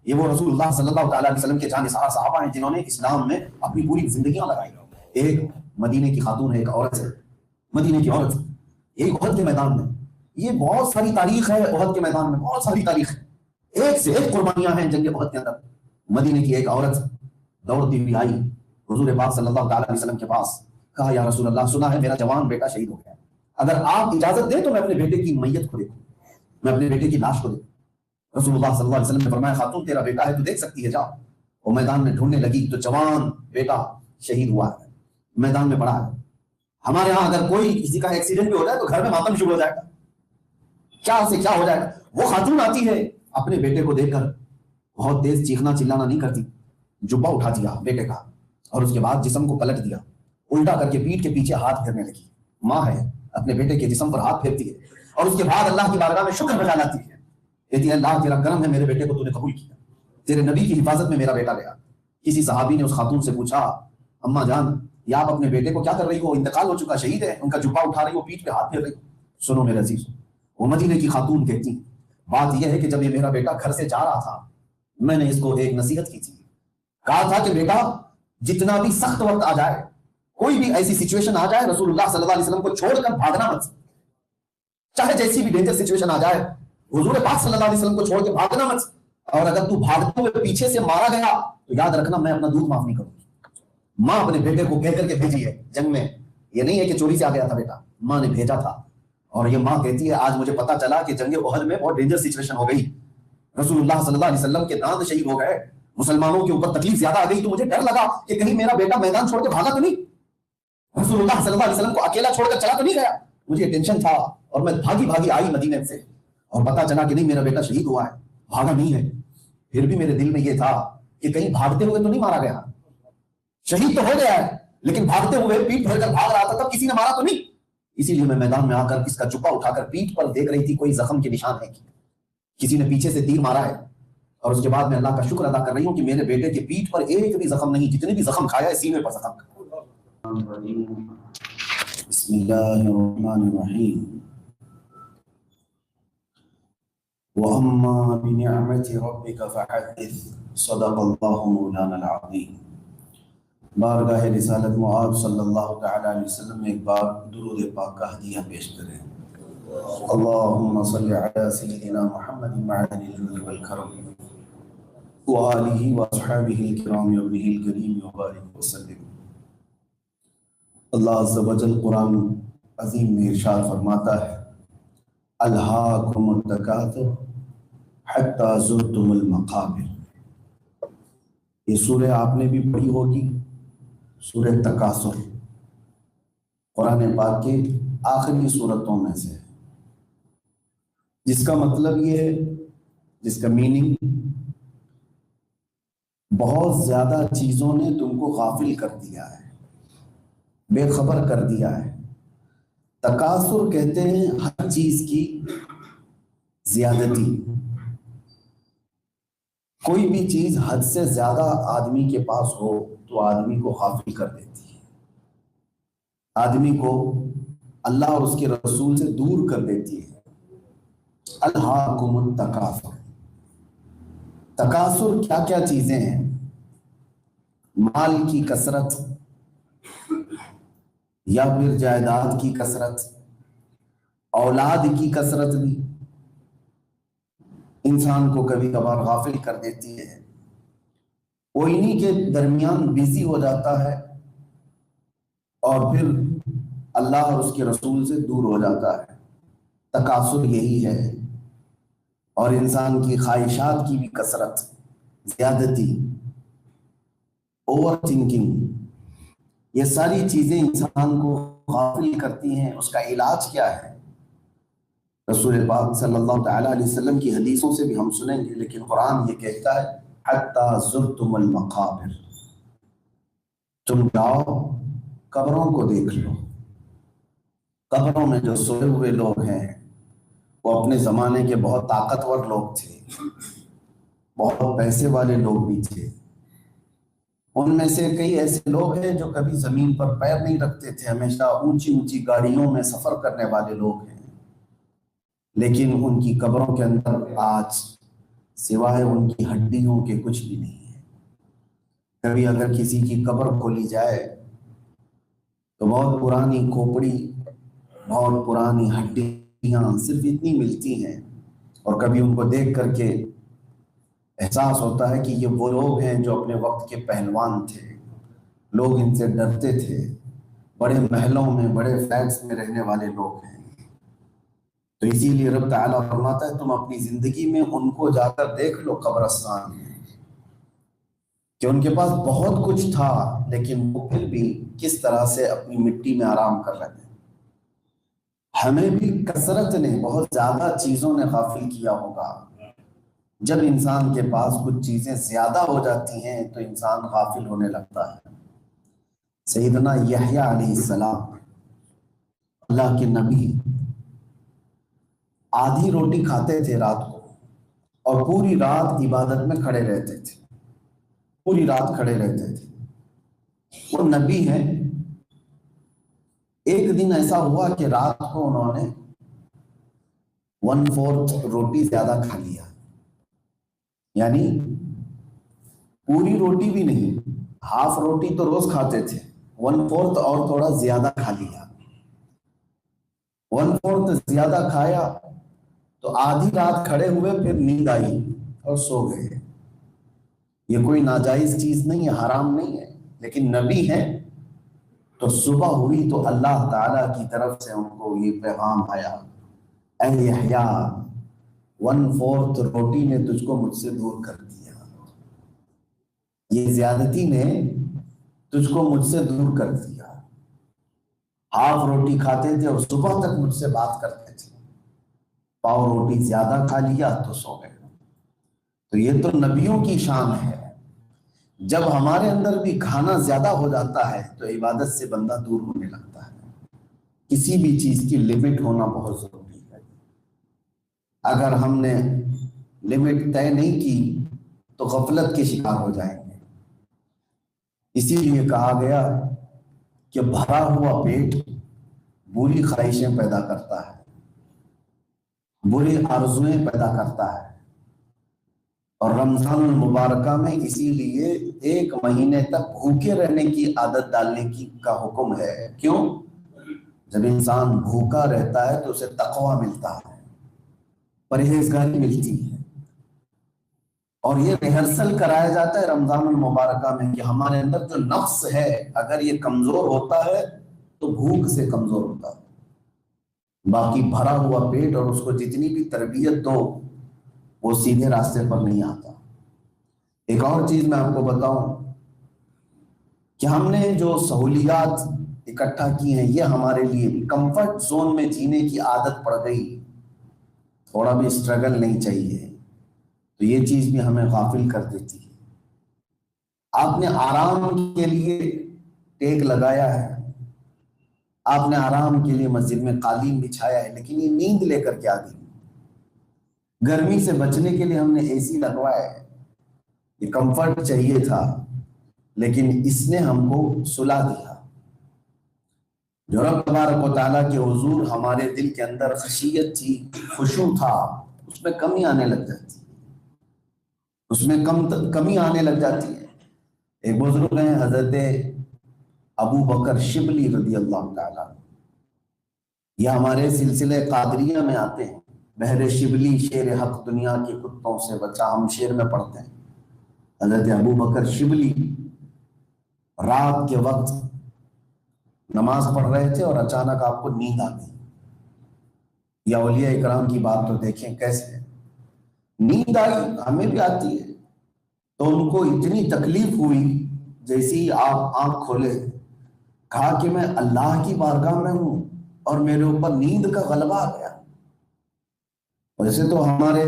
یہ وہ رسول اللہ صلی اللہ تعالیٰ علیہ وسلم کے جانثار صحابہ ہیں جنہوں نے اسلام میں اپنی پوری زندگیاں لگائی. ایک مدینے کی خاتون ہے، ایک عورت ہے، مدینے کی عورت، ایک احد کے میدان میں. یہ بہت ساری تاریخ ہے، احد کے میدان میں بہت ساری تاریخ ہے، ایک سے ایک قربانیاں ہیں جنگ احد کے اندر. مدینے کی ایک عورت دوڑتی ہوئی آئی حضور پاک صلی اللہ تعالیٰ علیہ وسلم کے پاس، کہا یا رسول اللہ، سنا ہے میرا جوان بیٹا شہید ہو گیا، اگر آپ اجازت دیں تو میں اپنے بیٹے کی میت کو دیکھوں، میں اپنے بیٹے کی لاش کو دیکھوں. رسول اللہ صلی اللہ علیہ وسلم نے فرمایا خاتون تیرا بیٹا ہے تو دیکھ سکتی ہے، جاؤ. وہ میدان میں ڈھونڈنے لگی تو جوان بیٹا شہید ہوا ہے، میدان میں پڑا ہے. ہمارے ہاں اگر کوئی کسی کا ایکسیڈنٹ بھی ہو جائے تو گھر میں ماتم شروع ہو جائے گا، کیا سے کیا ہو جائے گا. وہ خاتون آتی ہے اپنے بیٹے کو دیکھ کر بہت تیز چیخنا چلانا نہیں کرتی، جبہ اٹھا دیا بیٹے کا اور اس کے بعد جسم کو پلٹ دیا، الٹا کر کے پیٹھ کے پیچھے ہاتھ پھیرنے لگی. ماں ہے اپنے بیٹے کے جسم پر ہاتھ پھیرتی ہے اور اس کے بعد اللہ کی بارگاہ میں شکر بجا لاتی ہے، کہتی ہے اللہ تیرا کرم ہے، میرے بیٹے کو تو نے قبول کیا، تیرے نبی کی حفاظت میں میرا بیٹا گیا. کسی صحابی نے اس خاتون سے پوچھا اماں جان یا آپ اپنے بیٹے کو کیا کر رہی ہو، انتقال ہو چکا، شہید ہے، ان کا جبہ اٹھا رہی ہو، پیٹھ پہ ہاتھ پھیر رہی ہو. سنو میرے عزیز، وہ مدینے کی خاتون کہتی بات یہ ہے کہ جب یہ میرا بیٹا گھر سے جا رہا تھا میں نے اس کو ایک نصیحت کی تھی، کہا تھا کہ بیٹا جتنا بھی سخت وقت آ جائے، کوئی بھی ایسی سچویشن آ جائے، رسول اللہ صلی اللہ علیہ وسلم کو چھوڑ کر بھاگنا مت، چاہے جیسی بھی ڈینجر سچویشن آ جائے حضور پاک صلی اللہ علیہ وسلم کو چھوڑ کے بھاگنا مت. اور اگر تو بھاگتے ہوئے پیچھے سے مارا گیا تو یاد رکھنا میں اپنا دودھ معاف نہیں کروں. ماں اپنے بیٹے کو کہہ کر کے بھیجی ہے جنگ میں، یہ نہیں ہے کہ چوری سے آ گیا تھا بیٹا، ماں نے بھیجا تھا. اور یہ ماں کہتی ہے آج مجھے پتا چلا کہ جنگ احد میں بہت ڈینجر سچویشن ہو گئی، رسول اللہ صلی اللہ علیہ وسلم کے دانت شہید ہو گئے، مسلمانوں کے اوپر تکلیف زیادہ آ گئی، تو مجھے ڈر لگا کہ کہیں میرا بیٹا میدان چھوڑ کے بھاگا تو نہیں، رسول اللہ صلی اللہ علیہ وسلم کو اکیلا چھوڑ کر چلا تو نہیں گیا. مجھے ٹینشن تھا اور میں بھاگی بھاگی آئی مدینے سے اور پتا چلا کہ نہیں میرا بیٹا شہید ہوا ہے، بھاگا نہیں ہے. پھر بھی میرے دل میں یہ تھا کہ کہیں بھاگتے ہوئے تو نہیں مارا گیا، شہید تو ہو گیا ہے لیکن بھاگتے ہوئے پیٹ بھر کر بھاگ رہا تھا، تب کسی نے مارا تو نہیں. اسی لیے میں میدان میں آ کر اس کا جبہ اٹھا کر پیٹھ پر دیکھ رہی تھی کوئی زخم کے نشان ہے، کسی نے پیچھے سے تیر مارا ہے. اور اس کے بعد میں اللہ کا شکر ادا کر رہی ہوں کہ میرے بیٹے کے پیٹھ پر ایک بھی زخم نہیں، جتنے بھی زخم کھایا ہے سینے پر زخم. بسم اللہ الرحمن الرحیم. وَأَمَّا بِنِعْمَةِ رَبِّكَ فَحَدِّثْ صدق اللہ مولانا العظیم. بارگاہ رسالت معاذ صلی اللہ تعالی علیہ وسلم میں ایک بار درود پاک کا ہدیہ پیش کریں. اللہم صلی علی سیدنا محمد معدن الجود والکرم وآلہ واصحابہ الکرام وابنہ الکریم وبارک وسلم. اللہ عز و جل قرآن عظیم میں ارشاد فرماتا ہے الہاکم التکاثر حتی زرتم المقابر. یہ سورہ آپ نے بھی پڑھی ہوگی، سورہ تکاثر قرآن پاک کے آخری سورتوں میں سے، جس کا مطلب یہ ہے، جس کا میننگ بہت زیادہ چیزوں نے تم کو غافل کر دیا ہے، بے خبر کر دیا ہے. تکاثر کہتے ہیں ہر چیز کی زیادتی، کوئی بھی چیز حد سے زیادہ آدمی کے پاس ہو تو آدمی کو غافل کر دیتی ہے، آدمی کو اللہ اور اس کے رسول سے دور کر دیتی ہے. الہاکم التکاثر. تکاثر کیا کیا چیزیں ہیں؟ مال کی کثرت یا پھر جائیداد کی کثرت، اولاد کی کثرت بھی انسان کو کبھی کبھار غافل کر دیتی ہے، وہ انہی کے درمیان بزی ہو جاتا ہے اور پھر اللہ اور اس کے رسول سے دور ہو جاتا ہے. تکاثر یہی ہے. اور انسان کی خواہشات کی بھی کثرت، زیادتی، اوور تھنکنگ، یہ ساری چیزیں انسان کو غافل کرتی ہیں. اس کا علاج کیا ہے؟ رسول پاک صلی اللہ تعالی علیہ وسلم کی حدیثوں سے بھی ہم سنیں گے، لیکن قرآن یہ کہتا ہے حتی زرتم المقابر. تم جاؤ قبروں کو دیکھ لو. قبروں میں جو سوئے ہوئے لوگ ہیں وہ اپنے زمانے کے بہت طاقتور لوگ تھے، بہت پیسے والے لوگ بھی تھے. ان میں سے کئی ایسے لوگ ہیں جو کبھی زمین پر پیر نہیں رکھتے تھے، ہمیشہ اونچی اونچی گاڑیوں میں سفر کرنے والے لوگ ہیں، لیکن ان کی قبروں کے اندر آج سوائے ان کی ہڈیوں کے کچھ بھی نہیں ہے۔ کبھی اگر کسی کی قبر کھولی جائے تو بہت پرانی کھوپڑی، بہت پرانی ہڈیاں صرف اتنی ملتی ہیں، اور کبھی ان کو دیکھ کر کے احساس ہوتا ہے کہ یہ وہ لوگ ہیں جو اپنے وقت کے پہلوان تھے، لوگ ان سے ڈرتے تھے، بڑے محلوں میں، بڑے فلیٹس میں رہنے والے لوگ ہیں۔ تو اسی لیے رب تعالیٰ فرماتا ہے تم اپنی زندگی میں ان کو جا کر دیکھ لو قبرستان میں، کہ ان کے پاس بہت کچھ تھا لیکن وہ پھر بھی کس طرح سے اپنی مٹی میں آرام کر رہے ہیں۔ ہمیں بھی کثرت نے، بہت زیادہ چیزوں نے غافل کیا ہوگا۔ جب انسان کے پاس کچھ چیزیں زیادہ ہو جاتی ہیں تو انسان غافل ہونے لگتا ہے۔ سیدنا یحییٰ علیہ السلام، اللہ کے نبی، آدھی روٹی کھاتے تھے رات کو اور پوری رات عبادت میں کھڑے رہتے تھے، پوری رات کھڑے رہتے تھے۔ وہ نبی ہیں۔ ایک دن ایسا ہوا کہ رات کو انہوں نے 1/4 روٹی زیادہ کھا لیا، یعنی پوری روٹی بھی نہیں، ہاف روٹی تو روز کھاتے تھے، 1/4 اور تھوڑا زیادہ کھا لیا۔ 1/4 زیادہ کھایا تو آدھی رات کھڑے ہوئے، پھر نیند آئی اور سو گئے۔ یہ کوئی ناجائز چیز نہیں ہے، حرام نہیں ہے، لیکن نبی ہیں تو صبح ہوئی تو اللہ تعالیٰ کی طرف سے ان کو یہ پیغام آیا، اے یحییٰ 1/4 روٹی نے تجھ کو مجھ سے دور کر دیا، یہ زیادتی نے تجھ کو مجھ سے دور کر دیا۔ ہاف روٹی کھاتے تھے اور صبح تک مجھ سے بات کرتے تھے، پاؤ روٹی زیادہ کھا لیا تو سو گئے۔ تو یہ تو نبیوں کی شان ہے۔ جب ہمارے اندر بھی کھانا زیادہ ہو جاتا ہے تو عبادت سے بندہ دور ہونے لگتا ہے۔ کسی بھی چیز کی لمٹ ہونا بہت ضروری ہے۔ اگر ہم نے لمٹ طے نہیں کی تو غفلت کے شکار ہو جائیں گے۔ اسی لیے کہا گیا کہ بھرا ہوا پیٹ بری خواہشیں پیدا کرتا ہے، بری آرزویں پیدا کرتا ہے، اور رمضان المبارکہ میں اسی لیے 1 مہینے تک بھوکے رہنے کی عادت ڈالنے کا حکم ہے۔ کیوں؟ جب انسان بھوکا رہتا ہے تو اسے تقویٰ ملتا ہے، پرہیزگاری ملتی ہے، اور یہ ریہرسل کرایا جاتا ہے رمضان المبارکہ میں کہ ہمارے اندر جو نفس ہے اگر یہ کمزور ہوتا ہے تو بھوک سے کمزور ہوتا ہے۔ باقی بھرا ہوا پیٹ اور اس کو جتنی بھی تربیت دو وہ سیدھے راستے پر نہیں آتا۔ ایک اور چیز میں آپ کو بتاؤں کہ ہم نے جو سہولیات اکٹھا کی ہیں یہ ہمارے لیے کمفرٹ زون میں جینے کی عادت پڑ گئی، تھوڑا بھی اسٹرگل نہیں چاہیے، تو یہ چیز بھی ہمیں غافل کر دیتی ہے۔ آپ نے آرام کے لیے ٹیک لگایا ہے، آپ نے آرام کے لیے مسجد میں قالین بچھایا ہے، لیکن یہ نیند لے کر کے آ گئی۔ گرمی سے بچنے کے لیے ہم نے اے سی لگوایا ہے، یہ کمفرٹ چاہیے تھا لیکن اس نے ہم کو سلا دیا۔ جو رب تبارک و تعالیٰ کے حضور ہمارے دل کے اندر خشیت تھی، خشوع تھا، اس میں کمی آنے لگ جاتی ہے، اس میں کمی آنے لگ جاتی ہے۔ ایک بزرگ ہیں حضرت ابو بکر شبلی رضی اللہ تعالیٰ، یہ ہمارے سلسلے قادریہ میں آتے ہیں۔ بحر شبلی شیر حق دنیا کے کتوں سے بچا، ہم شیر میں پڑھتے ہیں۔ حضرت ابو بکر شبلی رات کے وقت نماز پڑھ رہے تھے اور اچانک آپ کو نیند آ گئی۔ یا اولیاء اکرام کی بات تو دیکھیں کیسے نیند آئی، ہمیں بھی آتی ہے، تو ان کو اتنی تکلیف ہوئی، جیسی آپ آنکھ کھولے کہا کہ میں اللہ کی بارگاہ میں ہوں اور میرے اوپر نیند کا غلبہ آ گیا۔ ویسے تو ہمارے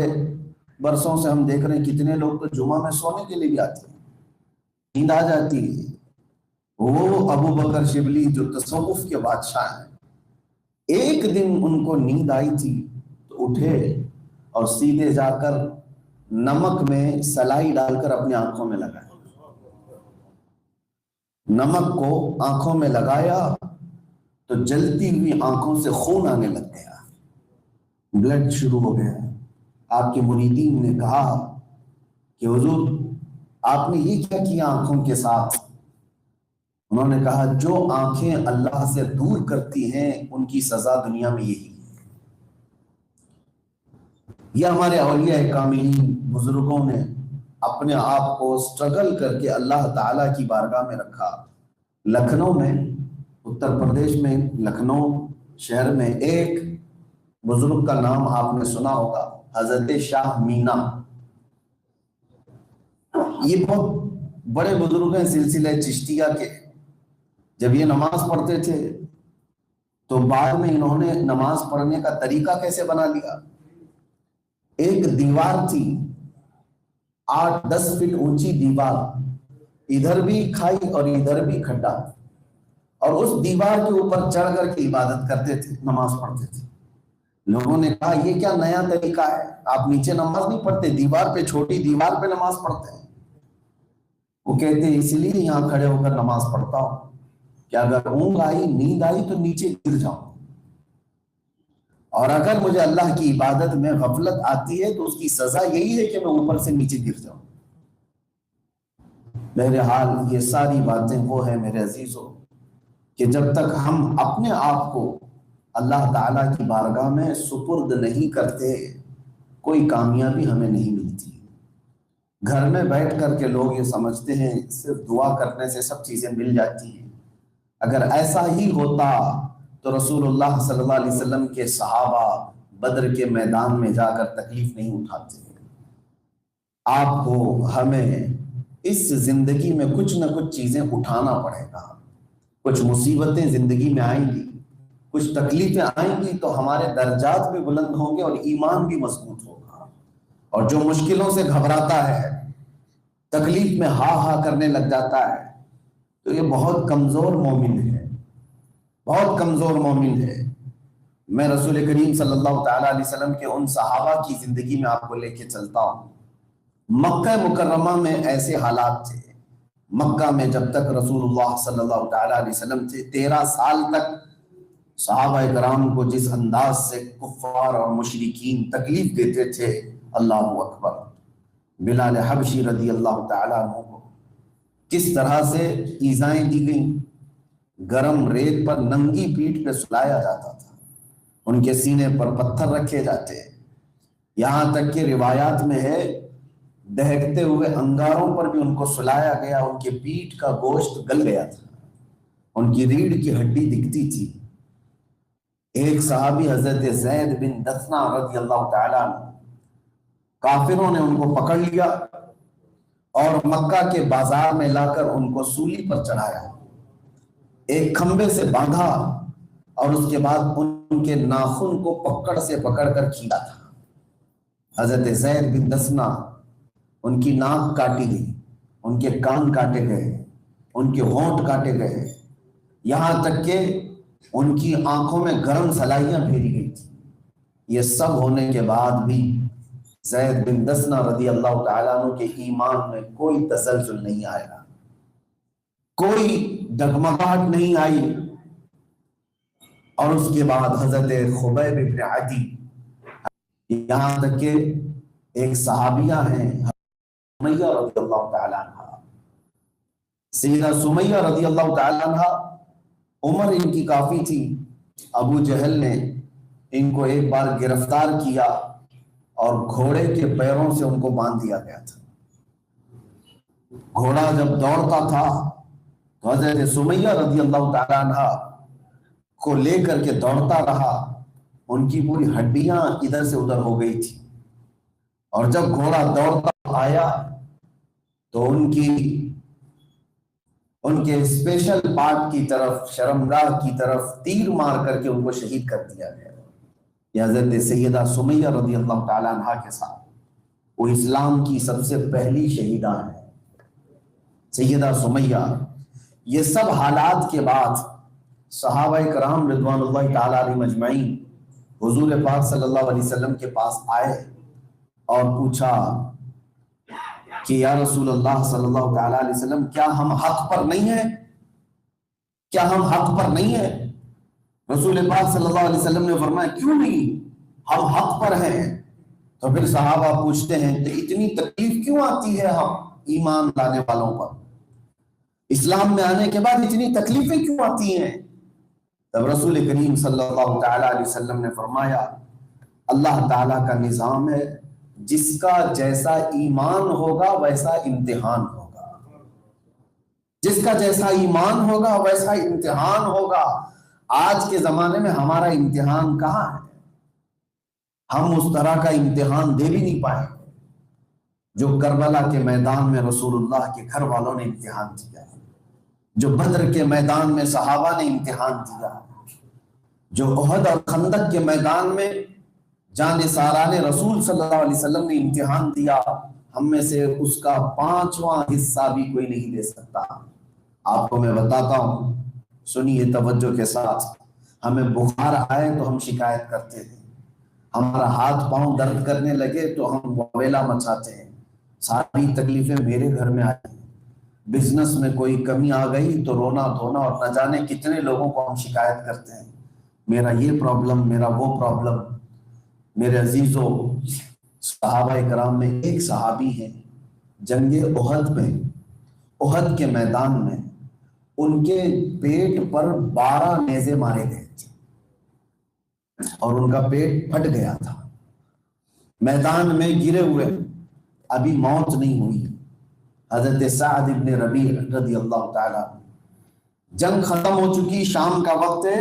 برسوں سے ہم دیکھ رہے ہیں کتنے لوگ تو جمعہ میں سونے کے لیے بھی آتے ہیں، نیند آ جاتی ہے۔ وہ ابو بکر شبلی جو تصوف کے بادشاہ ہیں، ایک دن ان کو نیند آئی تھی تو اٹھے اور سیدھے جا کر نمک میں سلائی ڈال کر اپنی آنکھوں میں لگایا، نمک کو آنکھوں میں لگایا تو جلتی ہوئی آنکھوں سے خون آنے لگ گیا، بلڈ شروع ہو گیا۔ آپ کے مریدین نے کہا کہ حضور آپ نے یہ کیا کیا آنکھوں کے ساتھ؟ انہوں نے کہا جو آنکھیں اللہ سے دور کرتی ہیں ان کی سزا دنیا میں یہی ہے۔ یہ ہمارے اولیاء کاملین بزرگوں نے اپنے آپ کو سٹرگل کر کے اللہ تعالیٰ کی بارگاہ میں رکھا۔ لکھنؤ میں، اتر پردیش میں لکھنؤ شہر میں ایک بزرگ کا نام آپ نے سنا ہوگا، حضرت شاہ مینا۔ یہ بہت بڑے بزرگ ہیں سلسلہ چشتیہ کے۔ جب یہ نماز پڑھتے تھے تو بعد میں انہوں نے نماز پڑھنے کا طریقہ کیسے بنا لیا؟ ایک دیوار تھی 8-10 فٹ اونچی دیوار، ادھر بھی کھائی اور ادھر بھی کھڈا، اور اس دیوار کے اوپر چڑھ کر کے عبادت کرتے تھے، نماز پڑھتے تھے۔ لوگوں نے کہا یہ کیا نیا طریقہ ہے، آپ نیچے نماز نہیں پڑھتے، دیوار پہ، چھوٹی دیوار پہ نماز پڑھتے ہیں؟ وہ کہتے ہیں اس لیے یہاں کھڑے ہو کر نماز پڑھتا ہوں کہ اگر اونگ آئی، نیند آئی تو نیچے گر جاؤں، اور اگر مجھے اللہ کی عبادت میں غفلت آتی ہے تو اس کی سزا یہی ہے کہ میں اوپر سے نیچے گر جاؤں۔ بہرحال یہ ساری باتیں وہ ہیں میرے عزیزوں کہ جب تک ہم اپنے آپ کو اللہ تعالیٰ کی بارگاہ میں سپرد نہیں کرتے کوئی کامیابی ہمیں نہیں ملتی۔ گھر میں بیٹھ کر کے لوگ یہ سمجھتے ہیں صرف دعا کرنے سے سب چیزیں مل جاتی ہیں۔ اگر ایسا ہی ہوتا تو رسول اللہ صلی اللہ علیہ وسلم کے صحابہ بدر کے میدان میں جا کر تکلیف نہیں اٹھاتے۔ آپ کو، ہمیں اس زندگی میں کچھ نہ کچھ چیزیں اٹھانا پڑے گا۔ کچھ مصیبتیں زندگی میں آئیں گی، کچھ تکلیفیں آئیں گی تو ہمارے درجات بھی بلند ہوں گے اور ایمان بھی مضبوط ہوگا۔ اور جو مشکلوں سے گھبراتا ہے، تکلیف میں ہا ہا کرنے لگ جاتا ہے، تو یہ بہت کمزور مومن ہے، بہت کمزور مومن ہے۔ میں رسول کریم صلی اللہ تعالیٰ علیہ وسلم کے ان صحابہ کی زندگی میں آپ کو لے کے چلتا ہوں۔ مکہ مکرمہ میں ایسے حالات تھے، مکہ میں جب تک رسول اللہ صلی اللہ تعالیٰ علیہ وسلم تھے 13 سال تک صحابہ کرام کو جس انداز سے کفار اور مشرکین تکلیف دیتے تھے، اللہ اکبر۔ بلال حبشی رضی اللہ تعالیٰ عنہ کو کس طرح سے ایذائیں دی گئیں، گرم ریت پر ننگی پیٹھ پہ سلایا جاتا تھا، ان کے سینے پر پتھر رکھے جاتے، یہاں تک کہ روایات میں ہے دہکتے ہوئے انگاروں پر بھی ان کو سلایا گیا، ان کے پیٹھ کا گوشت گل گیا تھا، ان کی ریڑھ کی ہڈی دکھتی تھی۔ ایک صحابی حضرت زید بن دثنہ رضی اللہ تعالیٰ عنہ، کافروں نے ان کو پکڑ لیا اور مکہ کے بازار میں لا کر ان کو سولی پر چڑھایا، ایک کھمبے سے باندھا، اور اس کے بعد ان کے ناخن کو پکڑ سے پکڑ کر کھینچا تھا۔ حضرت زید بن دثنہ، ان کی ناک کاٹی گئی، ان کے کان کاٹے گئے، ان کے ہونٹ کاٹے گئے، یہاں تک کہ ان کی آنکھوں میں گرم سلائیاں پھیری گئی تھی۔ یہ سب ہونے کے بعد بھی زید بن دثنہ رضی اللہ تعالیٰ عنہ کے ایمان میں کوئی تزلزل نہیں آیا، کوئی ڈگمگاہٹ نہیں آئی۔ اور اس کے بعد حضرت خبیب بن عدی، یہاں تک کہ ایک صحابیہ ہیں سمیہ رضی اللہ تعالیٰ عنہ، سیدہ سمیہ رضی اللہ تعالیٰ عنہ، عمر ان کی کافی تھی، ابو جہل نے ان کو ایک بار گرفتار کیا اور گھوڑے کے پیروں سے ان کو باندھ دیا گیا تھا۔ گھوڑا جب دوڑتا تھا تو حضرت سمیہ رضی اللہ تعالیٰ عنہ کو لے کر کے دوڑتا رہا، ان کی پوری ہڈیاں ادھر سے ادھر ہو گئی تھی، اور جب گھوڑا دوڑتا آیا تو ان کے اسپیشل پارٹ کی طرف، شرمگاہ کی طرف تیر مار کر کے ان کو شہید کر دیا گیا۔ یہ حضرت سیدہ سمیہ رضی اللہ تعالیٰ عنہ کے ساتھ، وہ اسلام کی سب سے پہلی شہیدہ ہیں سیدہ سمیہ۔ یہ سب حالات کے بعد صحابہ کرام رضوان اللہ تعالیٰ علیہم اجمعین حضور پاک صلی اللہ علیہ وسلم کے پاس آئے اور پوچھا کہ یا رسول اللہ صلی اللہ تعالیٰ علیہ وسلم، کیا ہم حق پر نہیں ہیں؟ کیا ہم حق پر نہیں ہیں؟ رسول پاک صلی اللہ علیہ وسلم نے فرمایا کیوں نہیں، ہم حق پر ہیں، تو پھر صحابہ پوچھتے ہیں تو اتنی تکلیف کیوں آتی ہے ہم ایمان لانے والوں پر، اسلام میں آنے کے بعد اتنی تکلیفیں کیوں آتی ہیں؟ تب رسول کریم صلی اللہ تعالی علیہ وسلم نے فرمایا اللہ تعالیٰ کا نظام ہے، جس کا جیسا ایمان ہوگا ویسا امتحان ہوگا، جس کا جیسا ایمان ہوگا ویسا امتحان ہوگا۔ آج کے زمانے میں ہمارا امتحان کہاں ہے؟ ہم اس طرح کا امتحان دے بھی نہیں پائے جو کربلا کے میدان میں رسول اللہ کے گھر والوں نے امتحان دیا، جو بدر کے میدان میں صحابہ نے امتحان دیا، جو احد اور خندق کے میدان میں جان ساران رسول صلی اللہ علیہ وسلم نے امتحان دیا۔ ہم میں سے اس کا 5واں حصہ بھی کوئی نہیں دے سکتا۔ آپ کو میں بتاتا ہوں، سنیے توجہ کے ساتھ، ہمیں بخار آئے تو ہم شکایت کرتے ہیں، ہمارا ہاتھ پاؤں درد کرنے لگے تو ہم ویلا مچاتے ہیں، ساری تکلیفیں میرے گھر میں آئی، بزنس میں کوئی کمی آ گئی تو رونا دھونا اور نہ جانے کتنے لوگوں کو ہم شکایت کرتے ہیں، میرا یہ پرابلم، میرا وہ پرابلم۔ میرے عزیزوں، صحابہ کرام میں ایک صحابی ہیں، جنگ احد میں، احد کے میدان میں ان کے پیٹ پر 12 نیزے مارے گئے تھے اور ان کا پیٹ پھٹ گیا تھا، میدان میں گرے ہوئے، ابھی موت نہیں ہوئی۔ حضرت سعد ابن ربیع رضی اللہ تعالیٰ، جنگ ختم ہو چکی، شام کا وقت ہے،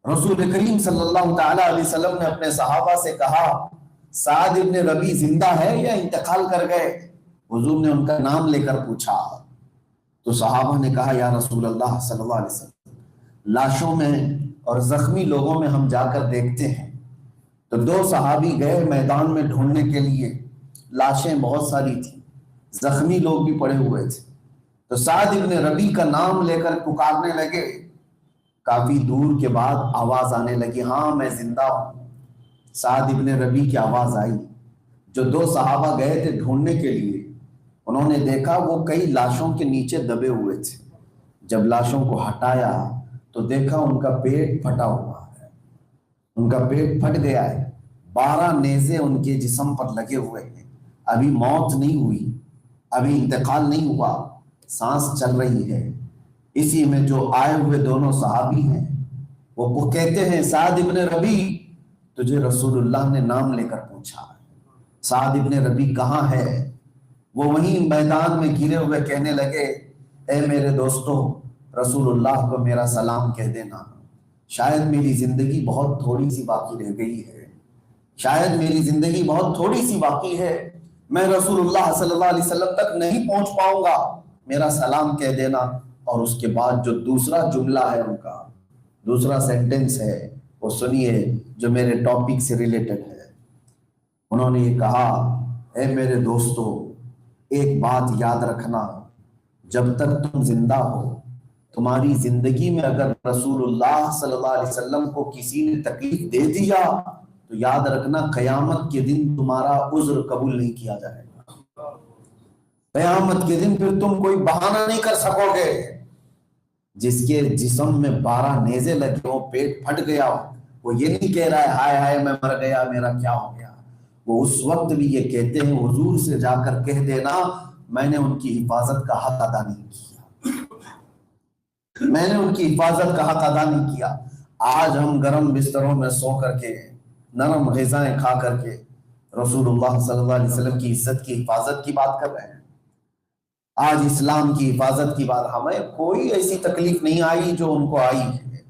رسول کریم صلی اللہ تعالیٰ علیہ وسلم نے اپنے صحابہ سے کہا سعد ابن ربیع زندہ ہے یا انتقال کر گئے؟ حضور نے ان کا نام لے کر پوچھا تو صحابہ نے کہا یا رسول اللہ صلی اللہ علیہ وسلم، لاشوں میں اور زخمی لوگوں میں ہم جا کر دیکھتے ہیں۔ تو 2 صحابی گئے میدان میں ڈھونڈنے کے لیے، لاشیں بہت ساری تھیں، زخمی لوگ بھی پڑے ہوئے تھے، تو سعد ابن ربیع کا نام لے کر پکارنے لگے۔ کافی دور کے بعد آواز آنے لگی، ہاں میں زندہ ہوں۔ سعد ابن ربیع کی آواز آئی، جو 2 صحابہ گئے تھے ڈھونڈنے کے لیے، انہوں نے دیکھا وہ کئی لاشوں کے نیچے دبے ہوئے تھے۔ جب لاشوں کو ہٹایا تو دیکھا ان کا پیٹ پھٹا ہوا ہے، ان کا پیٹ پھٹ گیا ہے، 12 نیزے ان کے جسم پر لگے ہوئے ہیں، ابھی موت نہیں ہوئی، ابھی انتقال نہیں ہوا، سانس چل رہی ہے۔ اسی میں جو آئے ہوئے دونوں صحابی ہیں وہ کہتے ہیں سعد ابن ربیع تجھے رسول اللہ نے نام لے کر پوچھا، سعد ابن ربیع کہاں ہے؟ وہ وہیں میدان میں گرے ہوئے کہنے لگے اے میرے دوستو، رسول اللہ کو میرا سلام کہہ دینا، شاید میری زندگی بہت تھوڑی سی باقی رہ گئی ہے، شاید میری زندگی بہت تھوڑی سی باقی ہے، میں رسول اللہ صلی اللہ علیہ وسلم تک نہیں پہنچ پاؤں گا، میرا سلام کہہ دینا۔ اور اس کے بعد جو دوسرا جملہ ہے، ان کا دوسرا سینٹنس ہے، وہ سنیے جو میرے ٹاپک سے ریلیٹڈ ہے۔ انہوں نے یہ کہا اے میرے دوستو، ایک بات یاد رکھنا، جب تک تم زندہ ہو، تمہاری زندگی میں اگر رسول اللہ صلی اللہ علیہ وسلم کو کسی نے تکلیف دے دیا تو یاد رکھنا قیامت کے دن تمہارا عذر قبول نہیں کیا جائے گا، قیامت کے دن پھر تم کوئی بہانہ نہیں کر سکو گے۔ جس کے جسم میں 12 نیزے لگے ہو، پیٹ پھٹ گیا ہو، وہ یہ نہیں کہہ رہا ہے ہائے ہائے میں مر گیا، میرا کیا ہو گیا، وہ اس وقت بھی یہ کہتے ہیں حضور سے جا کر کہہ دینا میں نے ان کی حفاظت کا حق ادا نہیں کیا، میں نے ان کی حفاظت کا حق ادا نہیں کیا۔ آج ہم گرم بستروں میں سو کر کے، نرم غذائیں کھا کر کے رسول اللہ صلی اللہ علیہ وسلم کی عزت کی حفاظت کی بات کر رہے ہیں، آج اسلام کی حفاظت کی بات۔ ہمیں کوئی ایسی تکلیف نہیں آئی جو ان کو آئی ہے،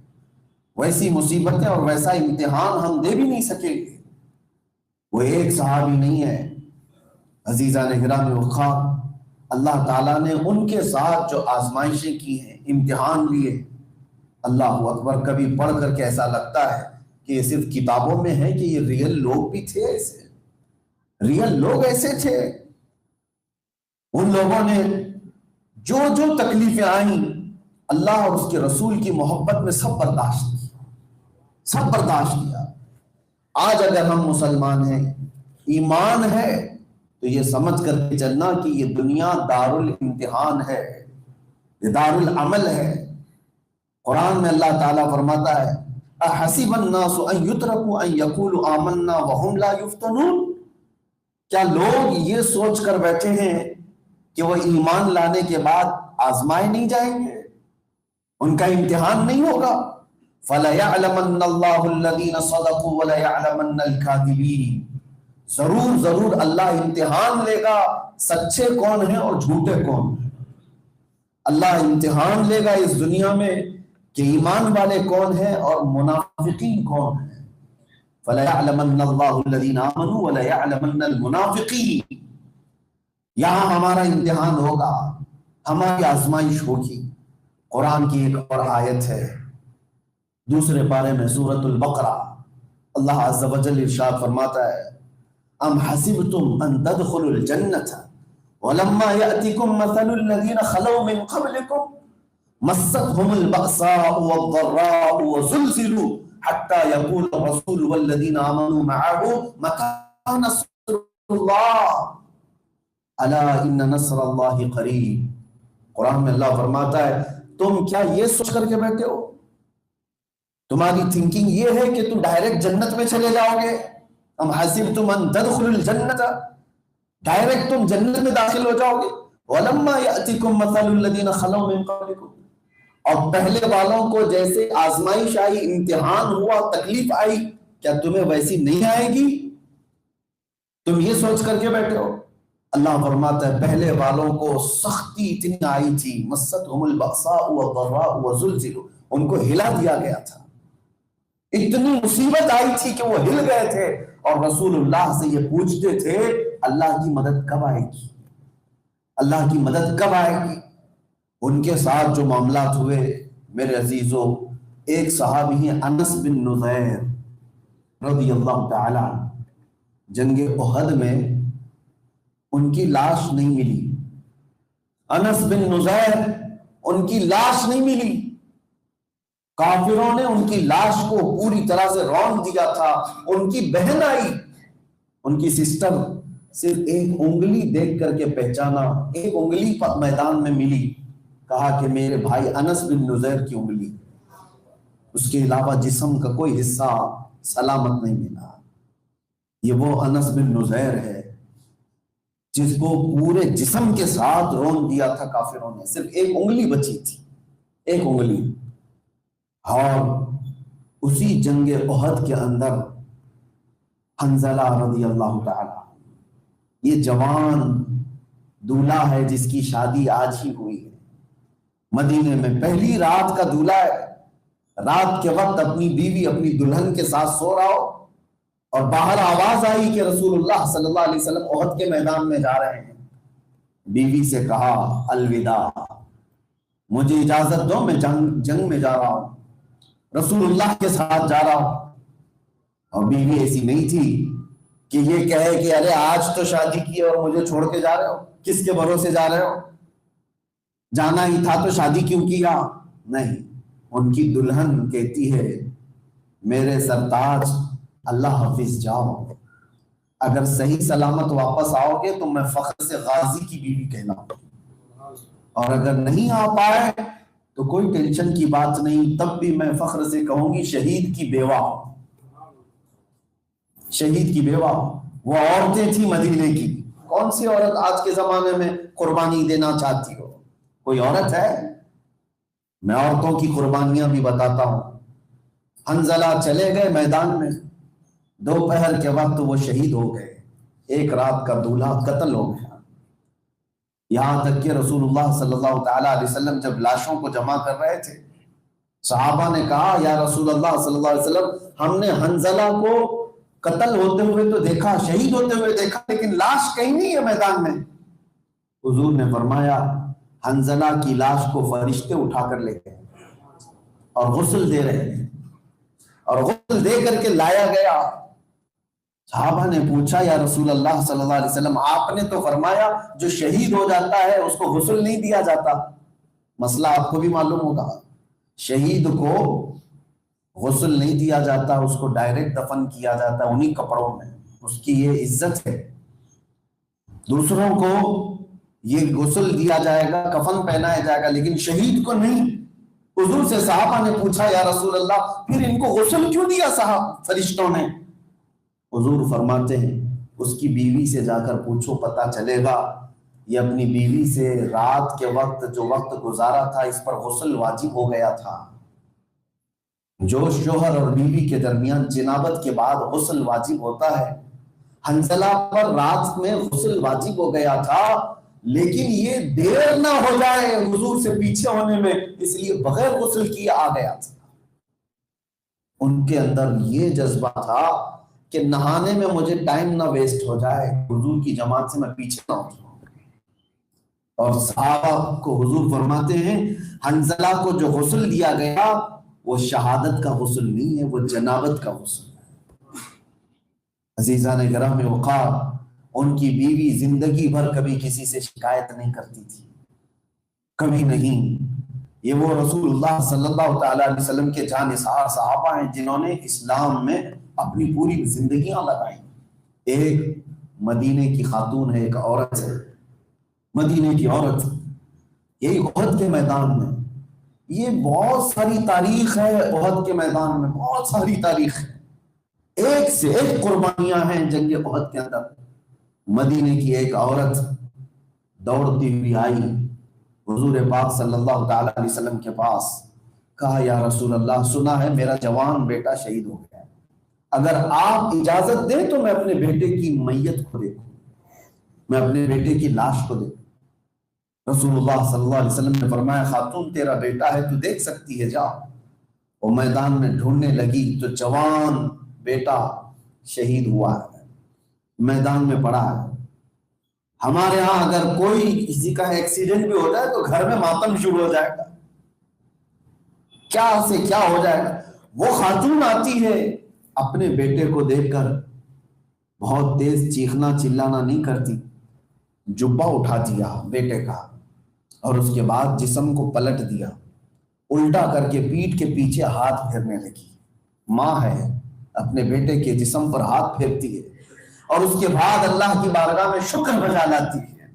ویسی مصیبتیں اور ویسا امتحان ہم دے بھی نہیں سکیں گے۔ وہ ایک صحابی نہیں ہے، عزیزان گرامی وقار، اللہ تعالیٰ نے ان کے ساتھ جو آزمائشیں کی ہیں، امتحان لیے، اللہ اکبر، کبھی پڑھ کر کے ایسا لگتا ہے کہ یہ صرف کتابوں میں ہے کہ یہ ریئل لوگ بھی تھے، ایسے ریئل لوگ ایسے تھے۔ ان لوگوں نے جو جو تکلیفیں آئیں اللہ اور اس کے رسول کی محبت میں سب برداشت کیا، سب برداشت کیا۔ آج اگر ہم مسلمان ہیں، ایمان ہے، تو یہ سمجھ کر کے چلنا کہ یہ دنیا دار الامتحان ہے، یہ دار العمل ہے۔ قرآن میں اللہ تعالیٰ فرماتا ہے احسب الناس ان یترکوا ان یقولوا آمنا وهم لا یفتنون، کیا لوگ یہ سوچ کر بیٹھے ہیں کہ وہ ایمان لانے کے بعد آزمائے نہیں جائیں گے، ان کا امتحان نہیں ہوگا؟ فَلَيَعْلَمَنَّ اللَّهُ الَّذِينَ صَدَقُوا وَلَيَعْلَمَنَّ الْكَاذِبِينَ، ضرور ضرور اللہ امتحان لے گا سچے کون ہیں اور جھوٹے کون ہیں۔ اللہ امتحان لے گا اس دنیا میں کہ ایمان والے کون ہیں اور منافقین کون ہیں۔ فَلَيَعْلَمَنَّ اللَّهُ الَّذِينَ آمَنُوا وَلَيَعْلَمَنَّ الْمُنَافِقِينَ، یہاں ہمارا امتحان ہوگا، ہماری آزمائش ہوگی۔ قرآن کی ایک اور آیت ہے دوسرے پارے میں سورۃ البقرہ، اللہ عز و جل ارشاد فرماتا ہے ام حسبتم ان تدخلوا الجنة ولما يأتكم مثل الذين خلوا من قبلكم مستهم البأساء والضراء وزلزلوا حتى يقول الرسول والذين آمنوا معه متى نصر الله الا ان نصر الله قریب۔ قرآن میں اللہ فرماتا ہے تم کیا یہ سوچ کر کے بیٹھے ہو، تمہاری تھنکنگ یہ ہے کہ تم ڈائریکٹ جنت میں چلے جاؤ گے؟ ام حسبتم ان تدخلوا الجنة، ڈائریکٹ تم جنت میں داخل ہو جاؤ گے؟ ولما یأتکم مثل الذین خلوا من قبلکم، اور پہلے والوں کو جیسے آزمائش آئی، امتحان ہوا، تکلیف آئی، کیا تمہیں ویسی نہیں آئے گی؟ تم یہ سوچ کر کے بیٹھے ہو؟ اللہ فرماتا ہے پہلے والوں کو سختی اتنی آئی تھی، مستهم البأساء والضراء وزلزلوا، ان کو ہلا دیا گیا تھا، اتنی مصیبت آئی تھی کہ وہ ہل گئے تھے اور رسول اللہ سے یہ پوچھتے تھے اللہ کی مدد کب آئے گی، اللہ کی مدد کب آئے گی۔ ان کے ساتھ جو معاملات ہوئے میرے عزیزوں، ایک صحابی ہیں انس بن نذیر رضی اللہ تعالی عنہ، جنگ احد میں ان کی لاش نہیں ملی، انس بن نذیر ان کی لاش نہیں ملی، کافروں نے ان کی لاش کو پوری طرح سے رون دیا تھا۔ ان کی بہن آئی، ان کی سسٹر صرف ایک انگلی دیکھ کر کے پہچانا، ایک انگلی میدان میں ملی، کہا کہ میرے بھائی انس بن نذیر کی انگلی، اس کے علاوہ جسم کا کوئی حصہ سلامت نہیں ملا۔ یہ وہ انس بن نذیر ہے جس کو پورے جسم کے ساتھ رون دیا تھا کافروں نے، صرف ایک انگلی بچی تھی، ایک انگلی۔ اور اسی جنگ احد کے اندر حنظلہ رضی اللہ تعالی، یہ جوان دولہا ہے جس کی شادی آج ہی ہوئی ہے، مدینے میں پہلی رات کا دولہا ہے، رات کے وقت اپنی بیوی اپنی دلہن کے ساتھ سو رہا ہو اور باہر آواز آئی کہ رسول اللہ صلی اللہ علیہ وسلم احد کے میدان میں جا رہے ہیں۔ بیوی سے کہا الوداع، مجھے اجازت دو، میں جنگ میں جا رہا ہوں، رسول اللہ کے ساتھ جا رہا ہوں۔ اور بیوی ایسی نہیں تھی کہ یہ کہے کہ ارے آج تو شادی کی اور مجھے چھوڑ کے جا رہے ہو، کس کے بھروسے جا رہے ہو، جانا ہی تھا تو شادی کیوں کیا؟ نہیں، ان کی دلہن کہتی ہے میرے سرتاج اللہ حافظ، جاؤ، اگر صحیح سلامت واپس آؤ گے تو میں فخر سے غازی کی بیوی کہلاؤں گی، اور اگر نہیں آ پائے تو کوئی ٹینشن کی بات نہیں، تب بھی میں فخر سے کہوں گی شہید کی بیوہ، شہید کی بیوہ۔ وہ عورتیں تھیں مدینے کی، کون سی عورت آج کے زمانے میں قربانی دینا چاہتی ہو؟ کوئی عورت ہے؟ میں عورتوں کی قربانیاں بھی بتاتا ہوں۔ حنظلہ چلے گئے میدان میں، دوپہر کے وقت وہ شہید ہو گئے، ایک رات کا دولہا قتل ہو گیا۔ یہاں تک کہ رسول اللہ صلی اللہ تعالی علیہ وسلم جب لاشوں کو جمع کر رہے تھے، صحابہ نے کہا یا رسول اللہ صلی اللہ علیہ وسلم، ہم نے حنظلہ کو قتل ہوتے ہوئے تو دیکھا، شہید ہوتے ہوئے دیکھا، لیکن لاش کہیں نہیں ہے میدان میں۔ حضور نے فرمایا حنظلہ کی لاش کو فرشتے اٹھا کر لے گئے اور غسل دے رہے ہیں، اور غسل دے کر کے لایا گیا۔ صحابہ نے پوچھا یا رسول اللہ صلی اللہ علیہ وسلم، آپ نے تو فرمایا جو شہید ہو جاتا ہے اس کو غسل نہیں دیا جاتا، مسئلہ آپ کو بھی معلوم ہوگا، شہید کو غسل نہیں دیا جاتا، اس کو ڈائریکٹ دفن کیا جاتا ہے انہی کپڑوں میں، اس کی یہ عزت ہے۔ دوسروں کو یہ غسل دیا جائے گا، کفن پہنایا جائے گا، لیکن شہید کو نہیں۔ حضور سے صحابہ نے پوچھا یا رسول اللہ پھر ان کو غسل کیوں دیا صاحب فرشتوں نے؟ حضور فرماتے ہیں اس کی بیوی سے جا کر پوچھو، پتہ چلے گا یہ اپنی بیوی سے رات کے وقت جو وقت گزارا تھا اس پر غسل واجب ہو گیا تھا۔ جو شوہر اور بیوی کے درمیان جنابت کے بعد غسل واجب ہوتا ہے، حنزلہ پر رات میں غسل واجب ہو گیا تھا، لیکن یہ دیر نہ ہو جائے حضور سے پیچھے ہونے میں، اس لیے بغیر غسل کیے آ گیا تھا۔ ان کے اندر یہ جذبہ تھا کہ نہانے میں مجھے ٹائم نہ ویسٹ ہو جائے، حضور کی جماعت سے میں پیچھے نہ ہو جاؤں۔ اور صحابہ کو حضور فرماتے ہیں حنزلہ کو جو غسل دیا گیا وہ شہادت کا غسل نہیں ہے، وہ جنابت کا غسل ہے۔ عزیزان گرامی وقار، ان کی بیوی زندگی بھر کبھی کسی سے شکایت نہیں کرتی تھی، کبھی نہیں۔ یہ وہ رسول اللہ صلی اللہ تعالی علیہ وسلم کے جانثار صحابہ ہیں جنہوں نے اسلام میں اپنی پوری زندگیاں لگائیں۔ ایک مدینے کی خاتون ہے، ایک عورت ہے، مدینے کی عورت، یہی احد کے میدان میں۔ یہ بہت ساری تاریخ ہے، احد کے میدان میں بہت ساری تاریخ ہے، ایک سے ایک قربانیاں ہیں جنگ احد کے اندر۔ مدینے کی ایک عورت دوڑتی ہوئی آئی حضور پاک صلی اللہ تعالی علیہ وسلم کے پاس، کہا یا رسول اللہ، سنا ہے میرا جوان بیٹا شہید ہو گیا ہے، اگر آپ اجازت دیں تو میں اپنے بیٹے کی میت کو دیکھوں، میں اپنے بیٹے کی لاش کو دیکھوں۔ رسول اللہ صلی اللہ علیہ وسلم نے فرمایا خاتون تیرا بیٹا ہے، تو دیکھ سکتی ہے، جا۔ وہ میدان میں ڈھونڈنے لگی تو جوان بیٹا شہید ہوا ہے، میدان میں پڑا ہے۔ ہمارے ہاں اگر کوئی کسی کا ایکسیڈنٹ بھی ہو جائے تو گھر میں ماتم شروع ہو جائے گا، کیا سے کیا ہو جائے گا۔ وہ خاتون آتی ہے اپنے بیٹے کو دیکھ کر، بہت تیز چیخنا چلانا نہیں کرتی، جبہ اٹھا دیا بیٹے کا اور اس کے بعد جسم کو پلٹ دیا، الٹا کر کے پیٹھ کے پیچھے ہاتھ پھیرنے لگی۔ ماں ہے، اپنے بیٹے کے جسم پر ہاتھ پھیرتی ہے اور اس کے بعد اللہ کی بارگاہ میں شکر بجا لاتی ہے،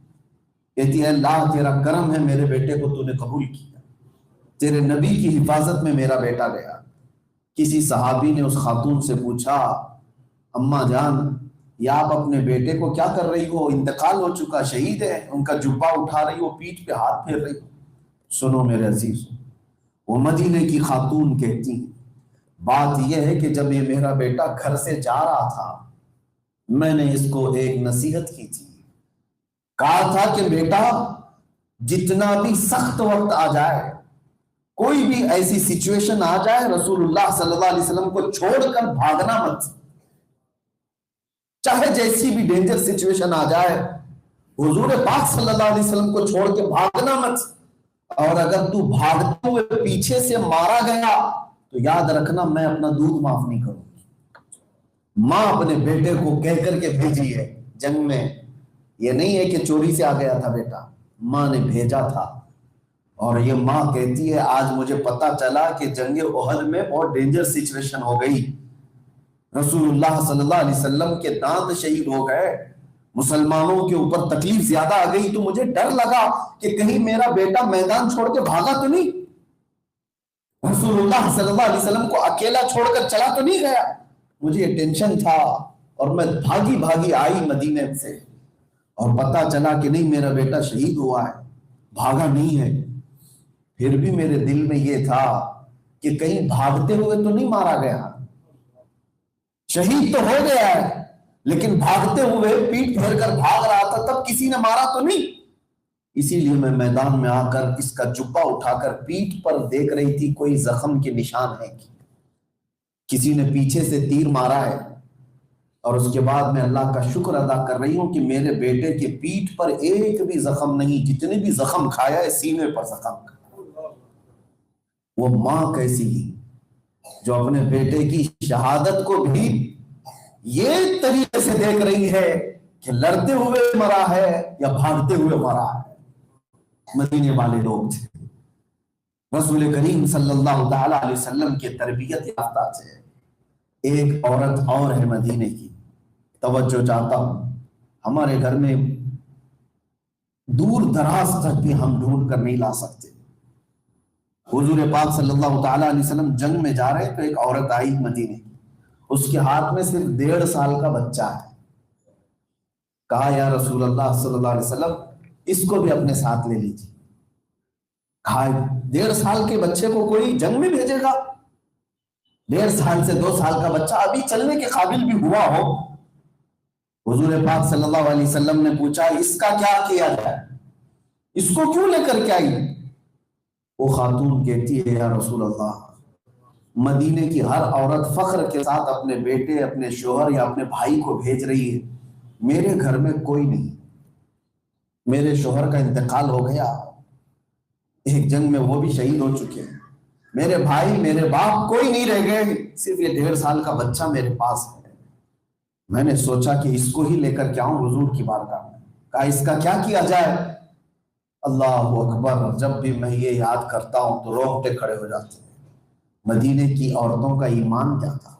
کہتی ہے اللہ تیرا کرم ہے، میرے بیٹے کو تو نے قبول کیا، تیرے نبی کی حفاظت میں میرا بیٹا گیا۔ کسی صحابی نے اس خاتون سے پوچھا اماں جان یا آپ اپنے بیٹے کو کیا کر رہی ہو، انتقال ہو چکا، شہید ہے، ان کا جبہ اٹھا رہی ہو، پیٹھ پہ ہاتھ پھیر رہی ہو۔ سنو میرے عزیز، وہ مدینے کی خاتون کہتی ہیں بات یہ ہے کہ جب یہ میرا بیٹا گھر سے جا رہا تھا میں نے اس کو ایک نصیحت کی تھی، کہا تھا کہ بیٹا جتنا بھی سخت وقت آ جائے، کوئی بھی ایسی سچویشن آ جائے، رسول اللہ صلی اللہ علیہ وسلم کو چھوڑ کر بھاگنا مت، چاہے جیسی بھی ڈینجر سچویشن آ جائے، حضور پاک صلی اللہ علیہ وسلم کو چھوڑ کے بھاگنا مت، اور اگر تو بھاگتے ہوئے پیچھے سے مارا گیا تو یاد رکھنا میں اپنا دودھ معاف نہیں کروں گی۔ ماں اپنے بیٹے کو کہہ کر کے بھیجی ہے جنگ میں، یہ نہیں ہے کہ چوری سے آ گیا تھا بیٹا، ماں نے بھیجا تھا۔ اور یہ ماں کہتی ہے آج مجھے پتا چلا کہ جنگ احد میں بہت ڈینجر سچویشن ہو گئی، رسول اللہ صلی اللہ علیہ وسلم کے دانت شہید ہو گئے، مسلمانوں کے اوپر تکلیف زیادہ آ گئی، تو مجھے ڈر لگا کہ کہیں میرا بیٹا میدان چھوڑ کے بھاگا تو نہیں، رسول اللہ صلی اللہ علیہ وسلم کو اکیلا چھوڑ کر چلا تو نہیں گیا، مجھے یہ ٹینشن تھا، اور میں بھاگی بھاگی آئی مدینے سے اور پتا چلا کہ نہیں میرا بیٹا شہید ہوا ہے، بھاگا نہیں ہے۔ پھر بھی میرے دل میں یہ تھا کہ کہیں بھاگتے ہوئے تو نہیں مارا گیا، شہید تو ہو گیا ہے لیکن بھاگتے ہوئے پیٹ پھیر کر بھاگ رہا تھا، تب کسی نے مارا تو نہیں۔ اسی لیے میں میدان میں آ کر اس کا جبہ اٹھا کر پیٹھ پر دیکھ رہی تھی کوئی زخم کے نشان ہے کہ کسی نے پیچھے سے تیر مارا ہے، اور اس کے بعد میں اللہ کا شکر ادا کر رہی ہوں کہ میرے بیٹے کے پیٹھ پر ایک بھی زخم نہیں، جتنے بھی زخم کھایا ہے سینے پر زخم کھایا۔ وہ ماں کیسی جو اپنے بیٹے کی شہادت کو بھی یہ طریقے سے دیکھ رہی ہے کہ لڑتے ہوئے مرا ہے یا بھاگتے ہوئے مرا ہے۔ مدینے والے لوگ تھے، رسول کریم صلی اللہ تعالی علیہ وسلم کے تربیت یافتہ تھے۔ ایک عورت اور ہے مدینے کی، توجہ چاہتا ہوں، ہمارے گھر میں دور دراز تک بھی ہم ڈھونڈ کر نہیں لا سکتے۔ حضور پاک صلی اللہ تعالی علیہ وسلم جنگ میں جا رہے تو ایک عورت آئی مدینے کی، اس کے ہاتھ میں صرف 1.5 سال کا بچہ ہے، کہا یا رسول اللہ صلی اللہ علیہ وسلم اس کو بھی اپنے ساتھ لے لیجیے. کہا 1.5 سال کے بچے کو کوئی جنگ میں بھیجے گا؟ 1.5 سال سے 2 سال کا بچہ ابھی چلنے کے قابل بھی ہوا ہو. حضور پاک صلی اللہ علیہ وسلم نے پوچھا اس کا کیا کیا جائے، اس کو کیوں لے کر کے آئی؟ وہ خاتون کہتی ہے یا رسول اللہ مدینے کی ہر عورت فخر کے ساتھ اپنے بیٹے، اپنے شوہر یا اپنے بھائی کو بھیج رہی ہے، میرے گھر میں کوئی نہیں، میرے شوہر کا انتقال ہو گیا، ایک جنگ میں وہ بھی شہید ہو چکے ہیں، میرے بھائی میرے باپ کوئی نہیں رہ گئے، صرف یہ 1.5 سال کا بچہ میرے پاس ہے. میں نے سوچا کہ اس کو ہی لے کر کے آؤں حضور کی بارگاہ میں. کہا اس کا کیا کیا جائے؟ اللہ اکبر، جب بھی میں یہ یاد کرتا ہوں تو روٹے کھڑے ہو جاتے ہیں. مدینے کی عورتوں کا ایمان کیا تھا.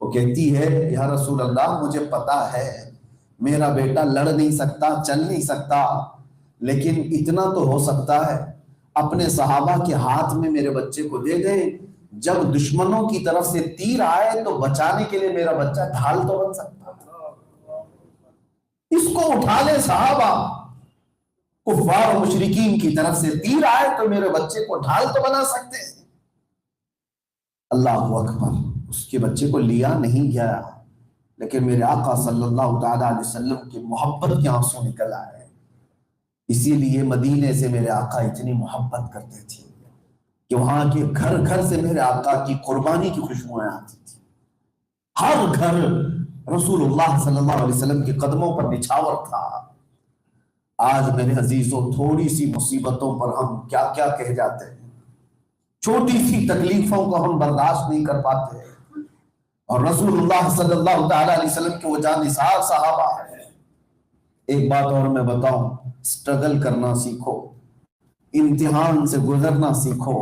وہ کہتی ہے یا رسول اللہ مجھے پتا ہے میرا بیٹا لڑ نہیں سکتا، چل نہیں سکتا، لیکن اتنا تو ہو سکتا ہے اپنے صحابہ کے ہاتھ میں میرے بچے کو دے دیں، جب دشمنوں کی طرف سے تیر آئے تو بچانے کے لیے میرا بچہ ڈھال تو بن سکتا ہے. اس کو اٹھا لے صحابہ، کفار و مشرکین کی طرف سے تیر آئے تو میرے بچے کو ڈھال تو بنا سکتے ہیں. اللہ اکبر، اس کے بچے کو لیا نہیں گیا، لیکن میرے آقا صلی اللہ تعالی علیہ وسلم کی محبت کے آنسو نکل آئے. اسی لیے مدینے سے میرے آقا اتنی محبت کرتے تھے کہ وہاں کے گھر گھر سے میرے آقا کی قربانی کی خوشبوئیں آتی تھی. ہر گھر رسول اللہ صلی اللہ علیہ وسلم کے قدموں پر نچھاور تھا. آج میرے عزیزوں تھوڑی سی مصیبتوں پر ہم کیا کیا کہہ جاتے ہیں، چھوٹی سی تکلیفوں کو ہم برداشت نہیں کر پاتے، اور رسول اللہ صلی اللہ تعالی علیہ وسلم کے وہ جانثار صحابہ ہیں. ایک بات اور میں بتاؤں، سٹرگل کرنا سیکھو، امتحان سے گزرنا سیکھو،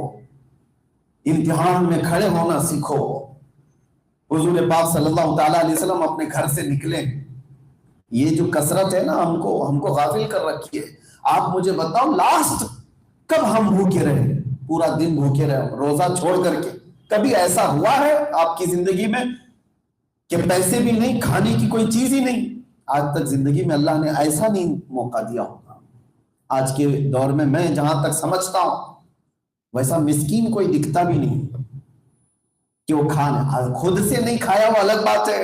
امتحان میں کھڑے ہونا سیکھو. حضور پاک صلی اللہ تعالی علیہ وسلم اپنے گھر سے نکلے، یہ جو کثرت ہے نا ہم کو غافل کر رکھی ہے. آپ مجھے بتاؤ لاسٹ کب ہم بھوکے رہے، پورا دن بھوکے رہے روزہ چھوڑ کر کے؟ کبھی ایسا ہوا ہے آپ کی زندگی میں کہ پیسے بھی نہیں، کھانے کی کوئی چیز ہی نہیں؟ آج تک زندگی میں اللہ نے ایسا نہیں موقع دیا ہوگا. آج کے دور میں جہاں تک سمجھتا ہوں ویسا مسکین کوئی دکھتا بھی نہیں کہ وہ کھانا خود سے نہیں کھایا، وہ الگ بات ہے،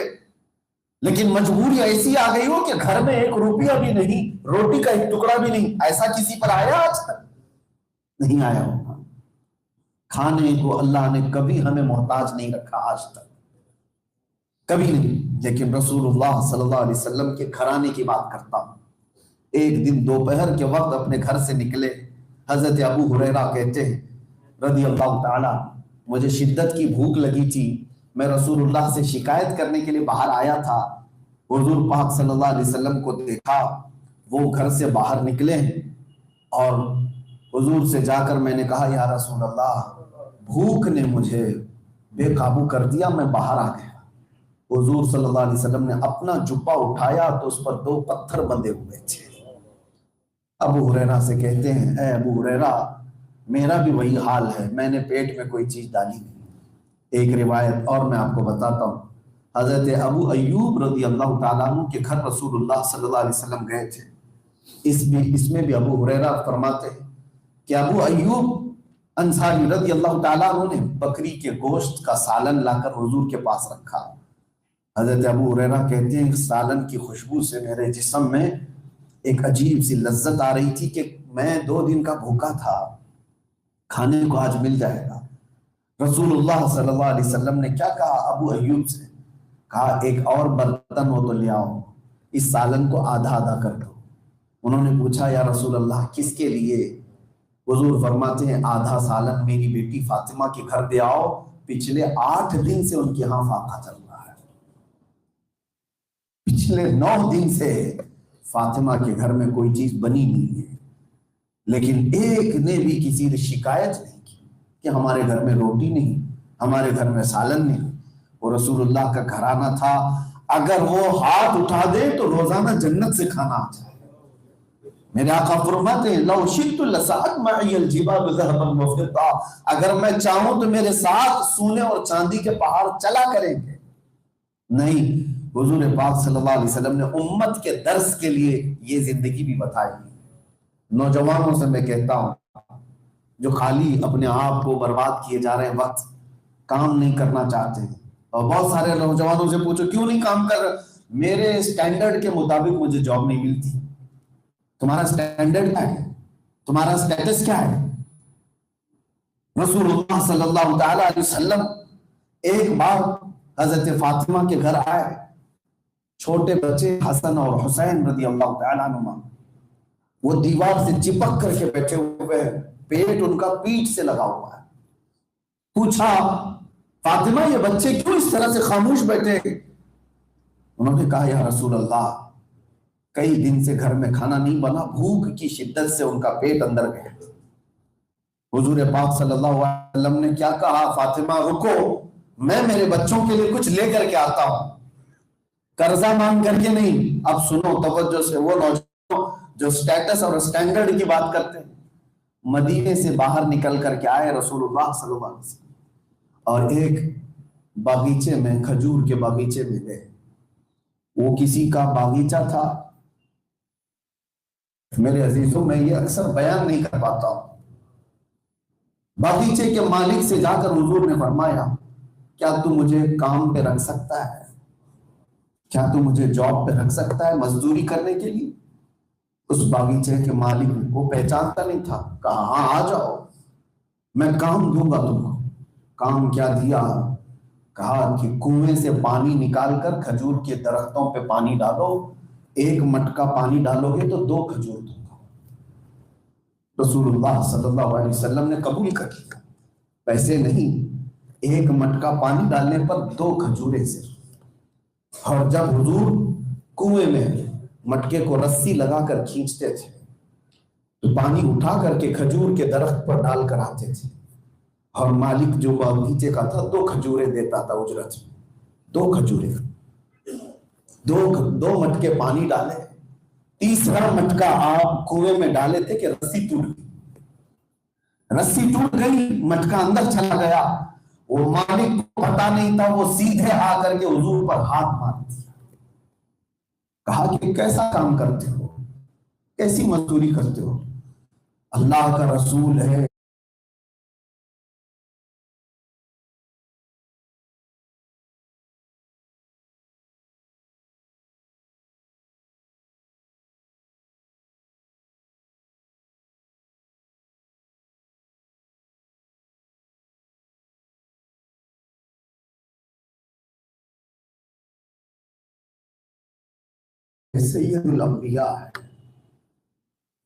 لیکن مجبوری ایسی آ گئی ہو کہ گھر میں 1 روپیہ بھی نہیں، روٹی کا 1 ٹکڑا بھی نہیں. ایسا کسی پر آیا آج تک؟ نہیں آیا ہوگا. کھانے کو اللہ نے کبھی ہمیں محتاج نہیں رکھا آج تک، کبھی نہیں. لیکن رسول اللہ صلی اللہ علیہ وسلم کے گھرانے کی بات کرتا ہوں. ایک دن دوپہر کے وقت اپنے گھر سے نکلے. حضرت ابو ہریرہ کہتے ہیں رضی اللہ تعالی، مجھے شدت کی بھوک لگی تھی، میں رسول اللہ سے شکایت کرنے کے لیے باہر آیا تھا. حضور پاک صلی اللہ علیہ وسلم کو دیکھا، وہ گھر سے باہر نکلے، اور حضور سے جا کر میں نے کہا یا رسول اللہ بھوک نے مجھے بے قابو کر دیا، میں باہر آ گیا. حضور صلی اللہ علیہ وسلم نے اپنا جبہ اٹھایا تو اس پر 2 پتھر بندھے ہوئے تھے. ابو ہریرہ سے کہتے ہیں اے ابو ہریرہ میرا بھی وہی حال ہے، میں نے پیٹ میں کوئی چیز ڈالی نہیں. ایک روایت اور میں آپ کو بتاتا ہوں، حضرت ابو ایوب رضی اللہ تعالیٰ عنہ کے گھر رسول اللہ صلی اللہ علیہ وسلم گئے تھے. اس میں بھی ابو ہریرہ فرماتے ہیں کہ ابو ایوب انصاری رضی اللہ تعالیٰ عنہ نے بکری کے گوشت کا سالن لا کر حضور کے پاس رکھا. حضرت ابو ہریرہ کہتے ہیں سالن کی خوشبو سے میرے جسم میں ایک عجیب سی لذت آ رہی تھی کہ میں 2 دن کا بھوکا تھا، کھانے کو آج مل جائے گا. رسول اللہ صلی اللہ علیہ وسلم نے کیا کہا ابو ایوب سے؟ کہا ایک اور برتن ہو تو لے آؤ، اس سالن کو آدھا آدھا کر دو. انہوں نے پوچھا یا رسول اللہ کس کے لیے؟ حضور فرماتے ہیں آدھا سالن میری بیٹی فاطمہ کے گھر دے آؤ، پچھلے 8 دن سے ان کے ہاں فاقہ چل رہا ہے، پچھلے 9 دن سے فاطمہ کے گھر میں کوئی چیز بنی نہیں ہے. لیکن ایک نے بھی کسی نے شکایت نہیں کی کہ ہمارے گھر میں روٹی نہیں، ہمارے گھر میں سالن نہیں. وہ رسول اللہ کا گھرانہ تھا، اگر وہ ہاتھ اٹھا دے تو روزانہ جنت سے کھانا آ جائے. میرے آقا فرماتے ہیں لو شئت لسعت معی الجبال ذهبا وفضة، اگر میں چاہوں تو میرے ساتھ سونے اور چاندی کے پہاڑ چلا کریں گے. نہیں، حضور پاک صلی اللہ علیہ وسلم نے امت کے درس کے لیے یہ زندگی بھی بتائی. نوجوانوں سے میں کہتا ہوں جو خالی اپنے آپ کو برباد کیے جا رہے ہیں، وقت کام نہیں کرنا چاہتے ہیں، اور بہت سارے نوجوانوں سے پوچھو کیوں نہیں کام کر رہے؟ میرے سٹینڈرڈ کے مطابق مجھے جاب نہیں ملتی. تمہارا سٹینڈرڈ کیا ہے؟ تمہارا سٹیٹس کیا ہے؟ رسول اللہ صلی اللہ تعالی علیہ وسلم ایک بار حضرت فاطمہ کے گھر آئے. چھوٹے بچے حسن اور حسین رضی اللہ تعالیٰ عنہما وہ دیوار سے چپک کر کے بیٹھے ہوئے ہیں، پیٹ ان کا پیٹ سے لگا ہوا ہے. پوچھا فاطمہ یہ بچے کیوں اس طرح سے خاموش بیٹھے؟ انہوں نے کہا یا رسول اللہ کئی دن سے گھر میں کھانا نہیں بنا، بھوک کی شدت سے ان کا پیٹ اندر گیا. حضور پاک صلی اللہ علیہ وسلم نے کیا کہا؟ فاطمہ رکو، میں میرے بچوں کے لیے کچھ لے کر کے آتا ہوں، قرضہ مانگ کر کے نہیں. اب سنو توجہ سے، وہ نوجوان جو سٹیٹس اور سٹینڈرڈ کی بات کرتے ہیں، مدینے سے باہر نکل کر کے آئے رسول اللہ صلی اللہ علیہ وسلم، اور ایک باغیچے میں، کھجور کے باغیچے میں گئے. وہ کسی کا باغیچہ تھا. میرے عزیزوں میں یہ اکثر بیان نہیں کر پاتا ہوں. باغیچے کے مالک سے جا کر حضور نے فرمایا کیا تو مجھے کام پہ رکھ سکتا ہے؟ کیا تو مجھے جاب پہ رکھ سکتا ہے مزدوری کرنے کے لیے؟ اس باغیچے کے مالک وہ پہچانتا نہیں تھا. کہا ہاں آ جاؤ، میں کام دوں گا تم کو. کام کیا دیا؟ کہا کہ کنویں سے پانی نکال کر کھجور کے درختوں پہ پانی ڈالو، ایک مٹکا پانی ڈالو گے تو 2 کھجور دوں گا. رسول اللہ صلی اللہ علیہ وسلم نے قبول کر لیا. پیسے نہیں، ایک مٹکا پانی ڈالنے پر 2 کھجوریں صرف. اور جب حضور کنویں میں مٹکے کو رسی لگا کر کھینچتے تھے تو پانی اٹھا کر کے کھجور کے درخت پر ڈال کر آتے تھے، اور مالک جو باغیچے کا تھا 2 کھجوریں دیتا تھا اجرت میں. 2 کھجوریں، 2 مٹکے پانی ڈالے، تیسرا مٹکا آپ کنویں میں ڈالے تھے کہ رسی ٹوٹ گئی. رسی ٹوٹ گئی، مٹکا اندر چلا گیا. وہ مالک کو پتا نہیں تھا، وہ سیدھے آ کر کے حضور پر ہاتھ مار دیا. کہا کہ کیسا کام کرتے ہو، کیسی مزدوری کرتے ہو؟ اللہ کا رسول ہے. سید الانبیاء ہے.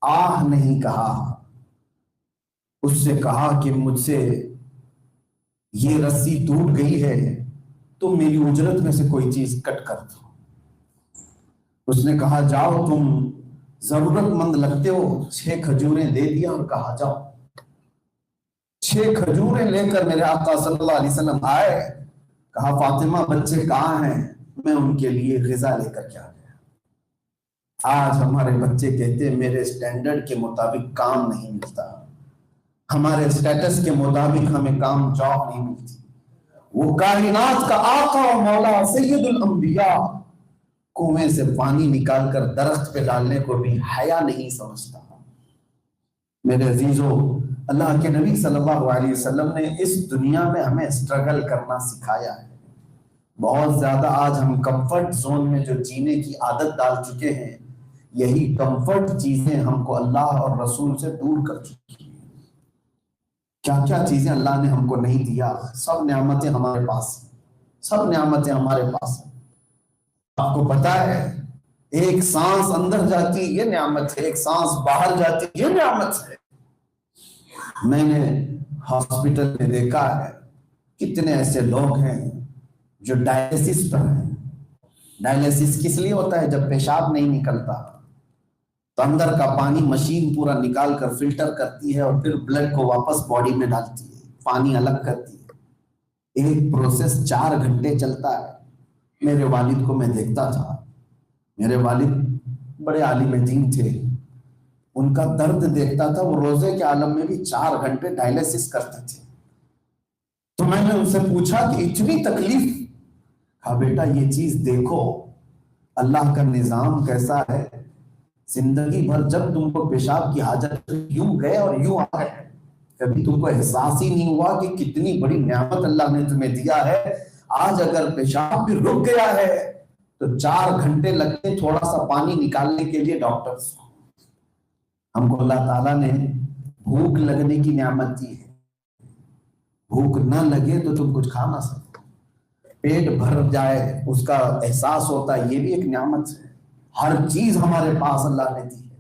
آہ نہیں کہا، اس سے کہا کہ مجھ سے یہ رسی ٹوٹ گئی ہے، تم میری اجرت میں سے کوئی چیز کٹ کر دو. اس نے کہا جاؤ، تم ضرورت مند لگتے ہو. 6 کھجوریں دے دیا اور کہا جاؤ. 6 کھجوریں لے کر میرے آقا صلی اللہ علیہ وسلم آئے. کہا فاطمہ بچے کہاں ہیں؟ میں ان کے لیے غذا لے کر کے آ گیا. آج ہمارے بچے کہتے ہیں میرے سٹینڈرڈ کے مطابق کام نہیں ملتا، ہمارے سٹیٹس کے مطابق ہمیں کام جاب نہیں ملتی. وہ کائنات کا آقا و مولا سید الانبیاء کنویں سے پانی نکال کر درخت پہ ڈالنے کو بھی حیا نہیں سمجھتا. میرے عزیزو، اللہ کے نبی صلی اللہ علیہ وسلم نے اس دنیا میں ہمیں اسٹرگل کرنا سکھایا ہے. بہت زیادہ آج ہم کمفرٹ زون میں جو جینے کی عادت ڈال چکے ہیں، یہی کمفرٹ چیزیں ہم کو اللہ اور رسول سے دور کر چکی ہیں. کیا کیا چیزیں اللہ نے ہم کو نہیں دیا. سب نعمتیں ہمارے پاس ہیں، سب نعمتیں ہمارے پاس ہیں. آپ کو پتا ہے ایک سانس اندر جاتی یہ نعمت ہے، ایک سانس باہر جاتی یہ نعمت ہے. میں نے ہاسپٹل میں دیکھا ہے کتنے ایسے لوگ ہیں جو ڈائلیسس پر ہیں. ڈائلیسس کس لیے ہوتا ہے؟ جب پیشاب نہیں نکلتا تو اندر کا پانی مشین پورا نکال کر فلٹر کرتی ہے اور پھر بلڈ کو واپس باڈی میں ڈالتی ہے، پانی الگ کرتی ہے. ایک پروسیس 4 گھنٹے چلتا ہے. میرے والد کو میں دیکھتا تھا، میرے والد بڑے عالم دین تھے، ان کا درد دیکھتا تھا. وہ روزے کے عالم میں بھی 4 گھنٹے ڈائلیسس کرتے تھے. تو میں نے ان سے پوچھا کہ اتنی تکلیف کہا بیٹا یہ چیز دیکھو اللہ کا نظام کیسا ہے، زندگی بھر جب تم کو پیشاب کی حاجت یوں گئے اور یوں آ گئے، کبھی تم کو احساس ہی نہیں ہوا کہ کتنی بڑی نعمت اللہ نے تمہیں دیا ہے۔ آج اگر پیشاب بھی رک گیا ہے تو 4 گھنٹے لگتے تھوڑا سا پانی نکالنے کے لیے ڈاکٹرز۔ ہم کو اللہ تعالیٰ نے بھوک لگنے کی نعمت دی ہے، بھوک نہ لگے تو تم کچھ کھا نہ سکتے، پیٹ بھر جائے اس کا احساس ہوتا ہے، یہ بھی ایک نعمت ہے۔ ہر چیز ہمارے پاس اللہ نے دی ہے،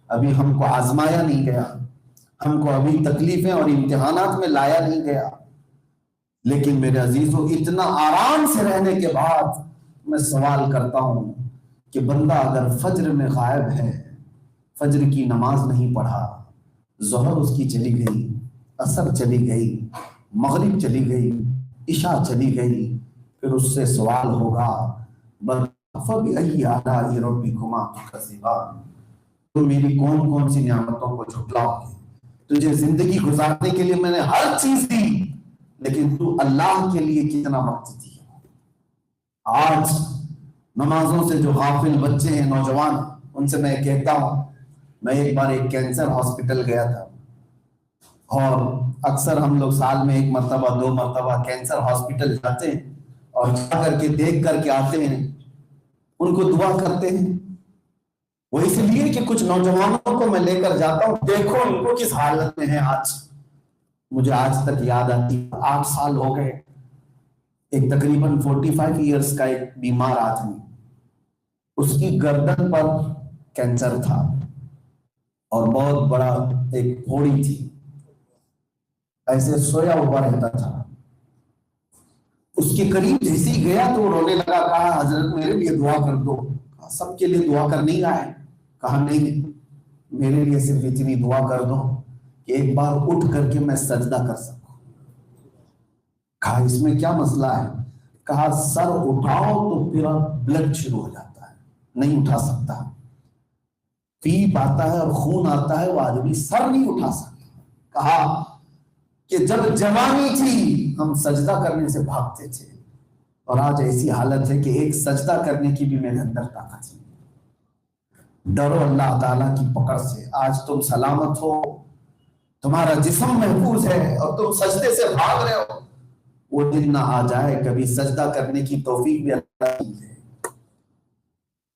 ابھی ہم کو آزمایا نہیں گیا، ہم کو ابھی تکلیفیں اور امتحانات میں لایا نہیں گیا، لیکن میرے عزیزو اتنا آرام سے رہنے کے بعد میں سوال کرتا ہوں کہ بندہ اگر فجر میں غائب ہے، فجر کی نماز نہیں پڑھا، ظہر اس کی چلی گئی، عصر چلی گئی، مغرب چلی گئی، عشاء چلی گئی، پھر اس سے سوال ہوگا فَبِأَيِّ آلَاءِ رَبِّكُمَا تُكَذِّبَانِ، تم میری کون کون سی نعمتوں کو جھٹلاؤ گے؟ تجھے زندگی گزارنے کے لیے میں نے ہر چیز دی، لیکن تو اللہ کے لیے کتنا وقت دی؟ آج نمازوں سے جو غافل بچے ہیں، نوجوان، ان سے میں کہتا ہوں، میں ایک بار ایک کینسر ہاسپٹل گیا تھا، اور اکثر ہم لوگ سال میں 1 مرتبہ 2 مرتبہ کینسر ہاسپٹل جاتے ہیں اور جا کر کے دیکھ کر کے آتے ہیں، ان کو دعا کرتے ہیں۔ وہ اس لیے کہ کچھ نوجوانوں کو میں لے کر جاتا ہوں، دیکھو ان کو کس حالت میں ہیں آج۔ مجھے آج تک یاد آتی، 8 سال ہو گئے، ایک تقریباً 45 ایئرز کا ایک بیمار آدمی، اس کی گردن پر کینسر تھا اور بہت بڑا ایک پھوڑی تھی، ایسے سویا ہوا رہتا تھا۔ اس کے قریب جیسے ہی گیا تو وہ رونے لگا، کہا حضرت میرے لیے دعا کر دو۔ کہا سب کے لیے دعا کرنے آئے؟ کہا نہیں، میرے لیے صرف اتنی دعا کر دو کہ ایک بار اٹھ کر کے میں سجدہ کر سکوں۔ کہا اس میں کیا مسئلہ ہے؟ کہا سر اٹھاؤ تو پھر بلڈ شروع ہو جاتا ہے، نہیں اٹھا سکتا، پیپ آتا ہے اور خون آتا ہے، وہ آدمی سر نہیں اٹھا سکتا۔ کہا کہ جب جوانی تھی ہم سجدہ کرنے سے بھاگتے تھے، اور آج ایسی حالت ہے کہ ایک سجدہ کرنے کی بھی میرے اندر طاقت نہیں۔ ڈرو اللہ تعالیٰ کی پکڑ سے، آج تم سلامت ہو، تمہارا جسم محفوظ ہے اور تم سجدے سے بھاگ رہے ہو، وہ دن نہ آ جائے کبھی سجدہ کرنے کی توفیق بھی اللہ کی ہے،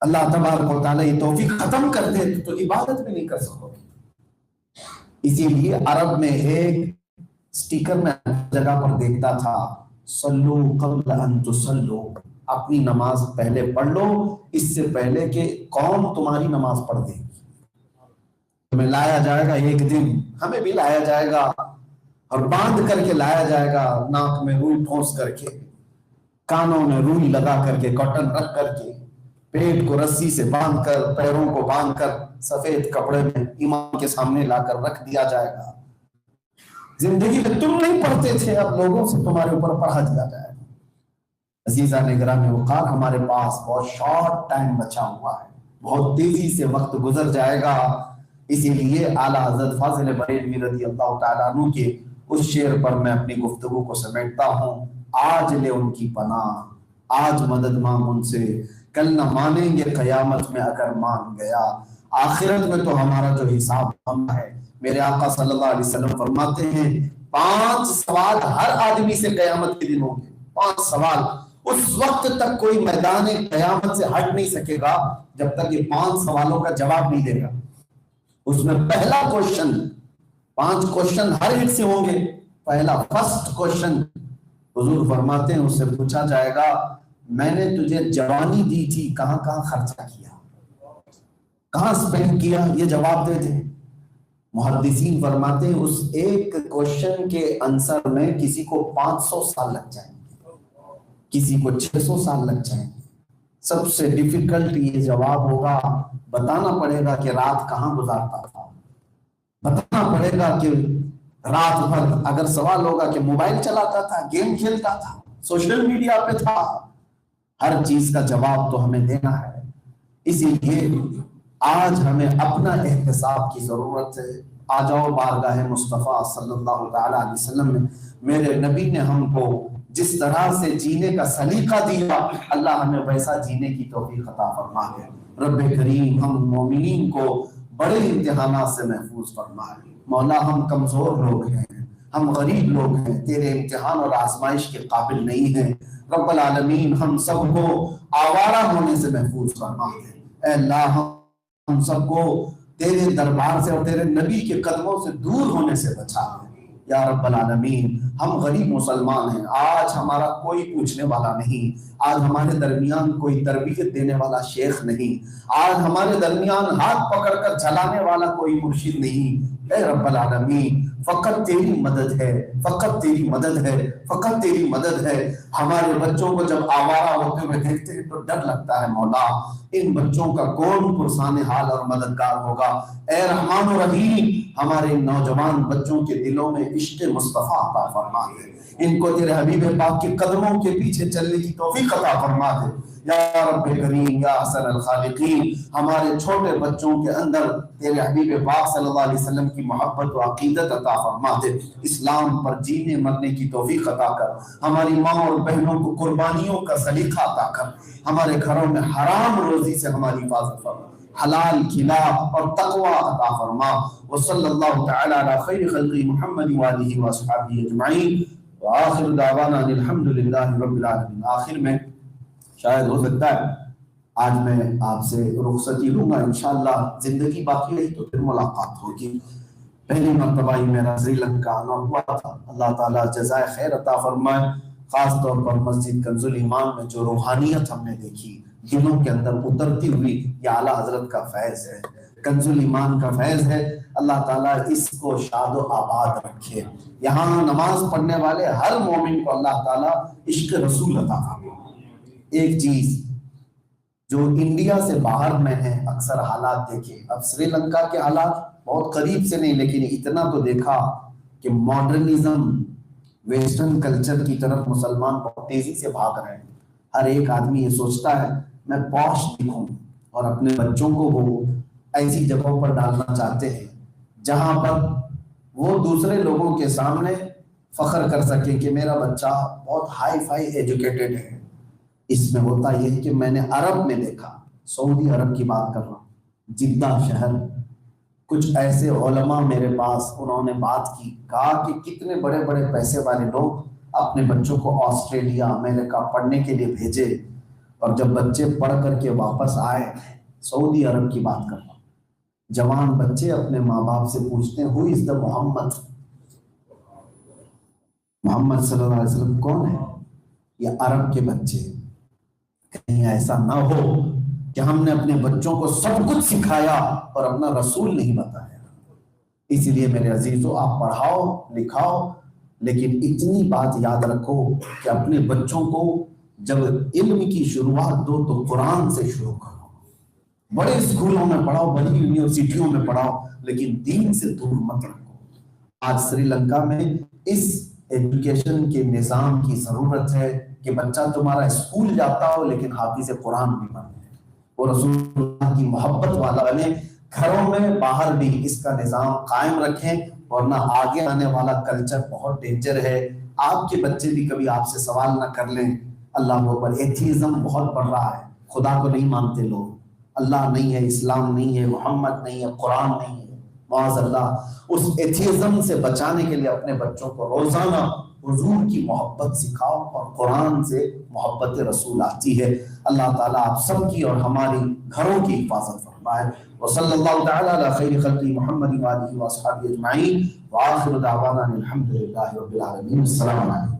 اللہ تبارک و تعالیٰ یہ توفیق ختم کر دے تو عبادت بھی نہیں کر سکو گے۔ اسی لیے عرب میں ایک سٹیکر میں جگہ پر دیکھتا تھا، صلو قبل ان تصلو، اپنی نماز پہلے پڑھ لو اس سے پہلے کہ قوم تمہاری نماز پڑھ دے گی۔ تمہیں لایا جائے گا ایک دن، ہمیں بھی لایا جائے گا، اور باندھ کر کے لایا جائے گا، ناک میں روئی ٹھونس کر کے، کانوں میں روئی لگا کر کے، کاٹن رکھ کر کے، پیٹ کو رسی سے باندھ کر، پیروں کو باندھ کر، سفید کپڑے میں امام کے سامنے لا کر رکھ دیا جائے گا۔ زندگی میں تم نہیں پڑھتے تھے، اب لوگوں سے تمہارے اوپر پڑھا دیا جائے گا۔ عزیزان گرامی وقار، ہمارے پاس بہت شارٹ ٹائم بچا ہوا ہے، بہت تیزی سے وقت گزر جائے گا، اسی لیے اعلیٰ حضرت فاضل بریلوی رضی اللہ تعالیٰ عنہ کے اس شعر پر میں اپنی گفتگو کو سمیٹتا ہوں، آج لے ان کی پناہ، آج مدد مانگ ان سے، کل نہ مانیں گے قیامت میں اگر مان گیا، آخرت میں تو ہمارا جو حساب ہونا ہے۔ میرے آقا صلی اللہ علیہ وسلم فرماتے ہیں 5 سوال ہر آدمی سے قیامت کے دن ہوں گے، 5 سوال، اس وقت تک کوئی میدان قیامت سے ہٹ نہیں سکے گا جب تک یہ 5 سوالوں کا جواب نہیں دے گا۔ اس میں پہلا کوشچن، 5 کوشچن ہر ایک سے ہوں گے، پہلا فرسٹ کوشچن حضور فرماتے ہیں اس سے پوچھا جائے گا میں نے تجھے جوانی دی تھی، کہاں کہاں خرچہ کیا، کہاں سپینڈ کیا، یہ جواب دے دے۔ محدثین فرماتے ہیں اس ایک کوشچن کے آنسر میں کسی کو 500 سال لگ جائیں گے، کسی کو 600 سال لگ جائیں گے۔ سب سے ڈیفیکلٹ یہ جواب ہوگا، بتانا پڑے گا کہ رات کہاں گزارتا تھا، بتانا پڑے گا کہ رات بھر، اگر سوال ہوگا کہ موبائل چلاتا تھا، گیم کھیلتا تھا، سوشل میڈیا پہ تھا، ہر چیز کا جواب تو ہمیں دینا ہے۔ اسی لیے آج ہمیں اپنا احتساب کی ضرورت ہے۔ آ جاؤ بارگاہ مصطفیٰ صلی اللہ تعالیٰ علیہ وسلم میں، میرے نبی نے ہم کو جس طرح سے جینے کا سلیقہ دیا اللہ ہمیں ویسا جینے کی توفیق عطا فرما دے۔ رب کریم ہم مومنین کو بڑے امتحانات سے محفوظ فرمائے۔ مولا ہم کمزور لوگ ہیں، ہم غریب لوگ ہیں، تیرے امتحان اور آزمائش کے قابل نہیں ہیں۔ رب العالمین ہم سب کو آوارہ ہونے سے محفوظ فرما دے۔ اے اللہ ہم سب کو تیرے دربار سے اور تیرے نبی کے قدموں سے دور ہونے سے بچا دے۔ یا رب العالمین ہم غریب مسلمان ہیں، آج ہمارا کوئی پوچھنے والا نہیں، آج ہمارے درمیان کوئی تربیت دینے والا شیخ نہیں، آج ہمارے درمیان ہاتھ پکڑ کر چلانے والا کوئی مرشد نہیں۔ اے رب العالمین فقط تیری مدد ہے، فقط تیری مدد ہے، فقط تیری مدد ہے۔ ہمارے بچوں کو جب آوارہ ہوتے ہوئے دیکھتے ہیں تو ڈر لگتا ہے مولا، ان بچوں کا کون پرسان حال اور مددگار ہوگا۔ اے رحمان و رحیم ہمارے نوجوان بچوں کے دلوں میں عشق مصطفیٰ عطا فرما دے، ان کو تیرے حبیب پاک کے قدموں کے پیچھے چلنے کی توفیق عطا فرما دے۔ یا رب کریم یا احسن الخالقین ہمارے چھوٹے بچوں کے اندر تیرے حبیب پاک صلی اللہ علیہ وسلم کی محبت و عقیدت عطا فرما دے، اسلام پر جینے مرنے کی توفیق عطا کر، ہماری ماں اور بہنوں کو قربانیوں کا سلیقہ عطا کر، ہمارے گھروں میں حرام روزی سے ہماری حفاظت فرما، حلال کھلا اور تقوی عطا فرما۔ وصلی اللہ تعالی علی خیر خلق محمد وآلہ وصحبہ اجمعین وآخر دعوانا الحمدللہ رب العالمین۔ آخر میں شاید ہو سکتا ہے آج میں آپ سے رخصتی لوں گا، انشاءاللہ زندگی باقی رہی تو پھر ملاقات ہوگی۔ پہلی مرتبہ ہی میرا سری لنکا آنا ہوا تھا، اللہ تعالیٰ جزائے خیر عطا فرمائے۔ خاص طور پر مسجد کنز الایمان میں جو روحانیت ہم نے دیکھی دلوں کے اندر اترتی ہوئی، یہ اعلیٰ حضرت کا فیض ہے، کنز الایمان کا فیض ہے۔ اللہ تعالیٰ اس کو شاد و آباد رکھے، یہاں نماز پڑھنے والے ہر مومن کو اللہ تعالیٰ عشق رسول عطا فرمائے۔ ایک چیز جو انڈیا سے باہر میں ہے، اکثر حالات دیکھے، اب سری لنکا کے حالات بہت قریب سے نہیں لیکن اتنا تو دیکھا کہ ماڈرنزم ویسٹرن کلچر کی طرف مسلمان بہت تیزی سے بھاگ رہے ہیں۔ ہر ایک آدمی یہ سوچتا ہے میں پوش دکھوں، اور اپنے بچوں کو وہ ایسی جگہوں پر ڈالنا چاہتے ہیں جہاں پر وہ دوسرے لوگوں کے سامنے فخر کر سکیں کہ میرا بچہ بہت ہائی فائی ایجوکیٹڈ ہے۔ اس میں ہوتا یہ ہے کہ میں نے عرب میں دیکھا، سعودی عرب کی بات کر رہا ہوں، جدہ شہر، کچھ ایسے علماء میرے پاس انہوں نے بات کی، کہا کہ کتنے بڑے بڑے پیسے والے لوگ اپنے بچوں کو آسٹریلیا امریکہ پڑھنے کے لیے بھیجے، اور جب بچے پڑھ کر کے واپس آئے، سعودی عرب کی بات کر رہا ہوں، جوان بچے اپنے ماں باپ سے پوچھتے ہیں ہو از دا محمد، محمد صلی اللہ علیہ وسلم کون ہے؟ یہ عرب کے بچے۔ کہیں ایسا نہ ہو کہ ہم نے اپنے بچوں کو سب کچھ سکھایا اور اپنا رسول نہیں بتایا۔ اس لیے میرے عزیزو آپ پڑھاؤ لکھاؤ، لیکن اتنی بات یاد رکھو کہ اپنے بچوں کو جب علم کی شروعات دو تو قرآن سے شروع کرو۔ بڑے اسکولوں میں پڑھاؤ، بڑی یونیورسٹیوں میں پڑھاؤ، لیکن دین سے دور مت رکھو۔ آج سری لنکا میں اس ایجوکیشن کے نظام کی ضرورت ہے کہ بچہ تمہارا اسکول جاتا ہو لیکن حافظ قرآن بھی بنے، وہ رسول اللہ کی محبت والا بنے۔ گھروں میں باہر بھی اس کا نظام قائم رکھیں، ورنہ آگے آنے والا کلچر بہت ڈینجر ہے۔ آپ کے بچے بھی کبھی آپ سے سوال نہ کر لیں، اللہ اکبر، ایتھیزم بہت بڑھ رہا ہے، خدا کو نہیں مانتے لوگ، اللہ نہیں ہے، اسلام نہیں ہے، محمد نہیں ہے، قرآن نہیں ہے، معاذ اللہ۔ اس ایتھیزم سے بچانے کے لیے اپنے بچوں کو روزانہ حضور کی محبت سکھاؤ، اور قرآن سے محبت رسول آتی ہے۔ اللہ تعالیٰ آپ سب کی اور ہماری گھروں کی حفاظت فرمائے۔ وصلی اللہ تعالی علی خیر خلق محمد وآلہ وصحبہ اجمعین وآخر دعوانا الحمدللہ رب العالمین۔ السلام علیکم۔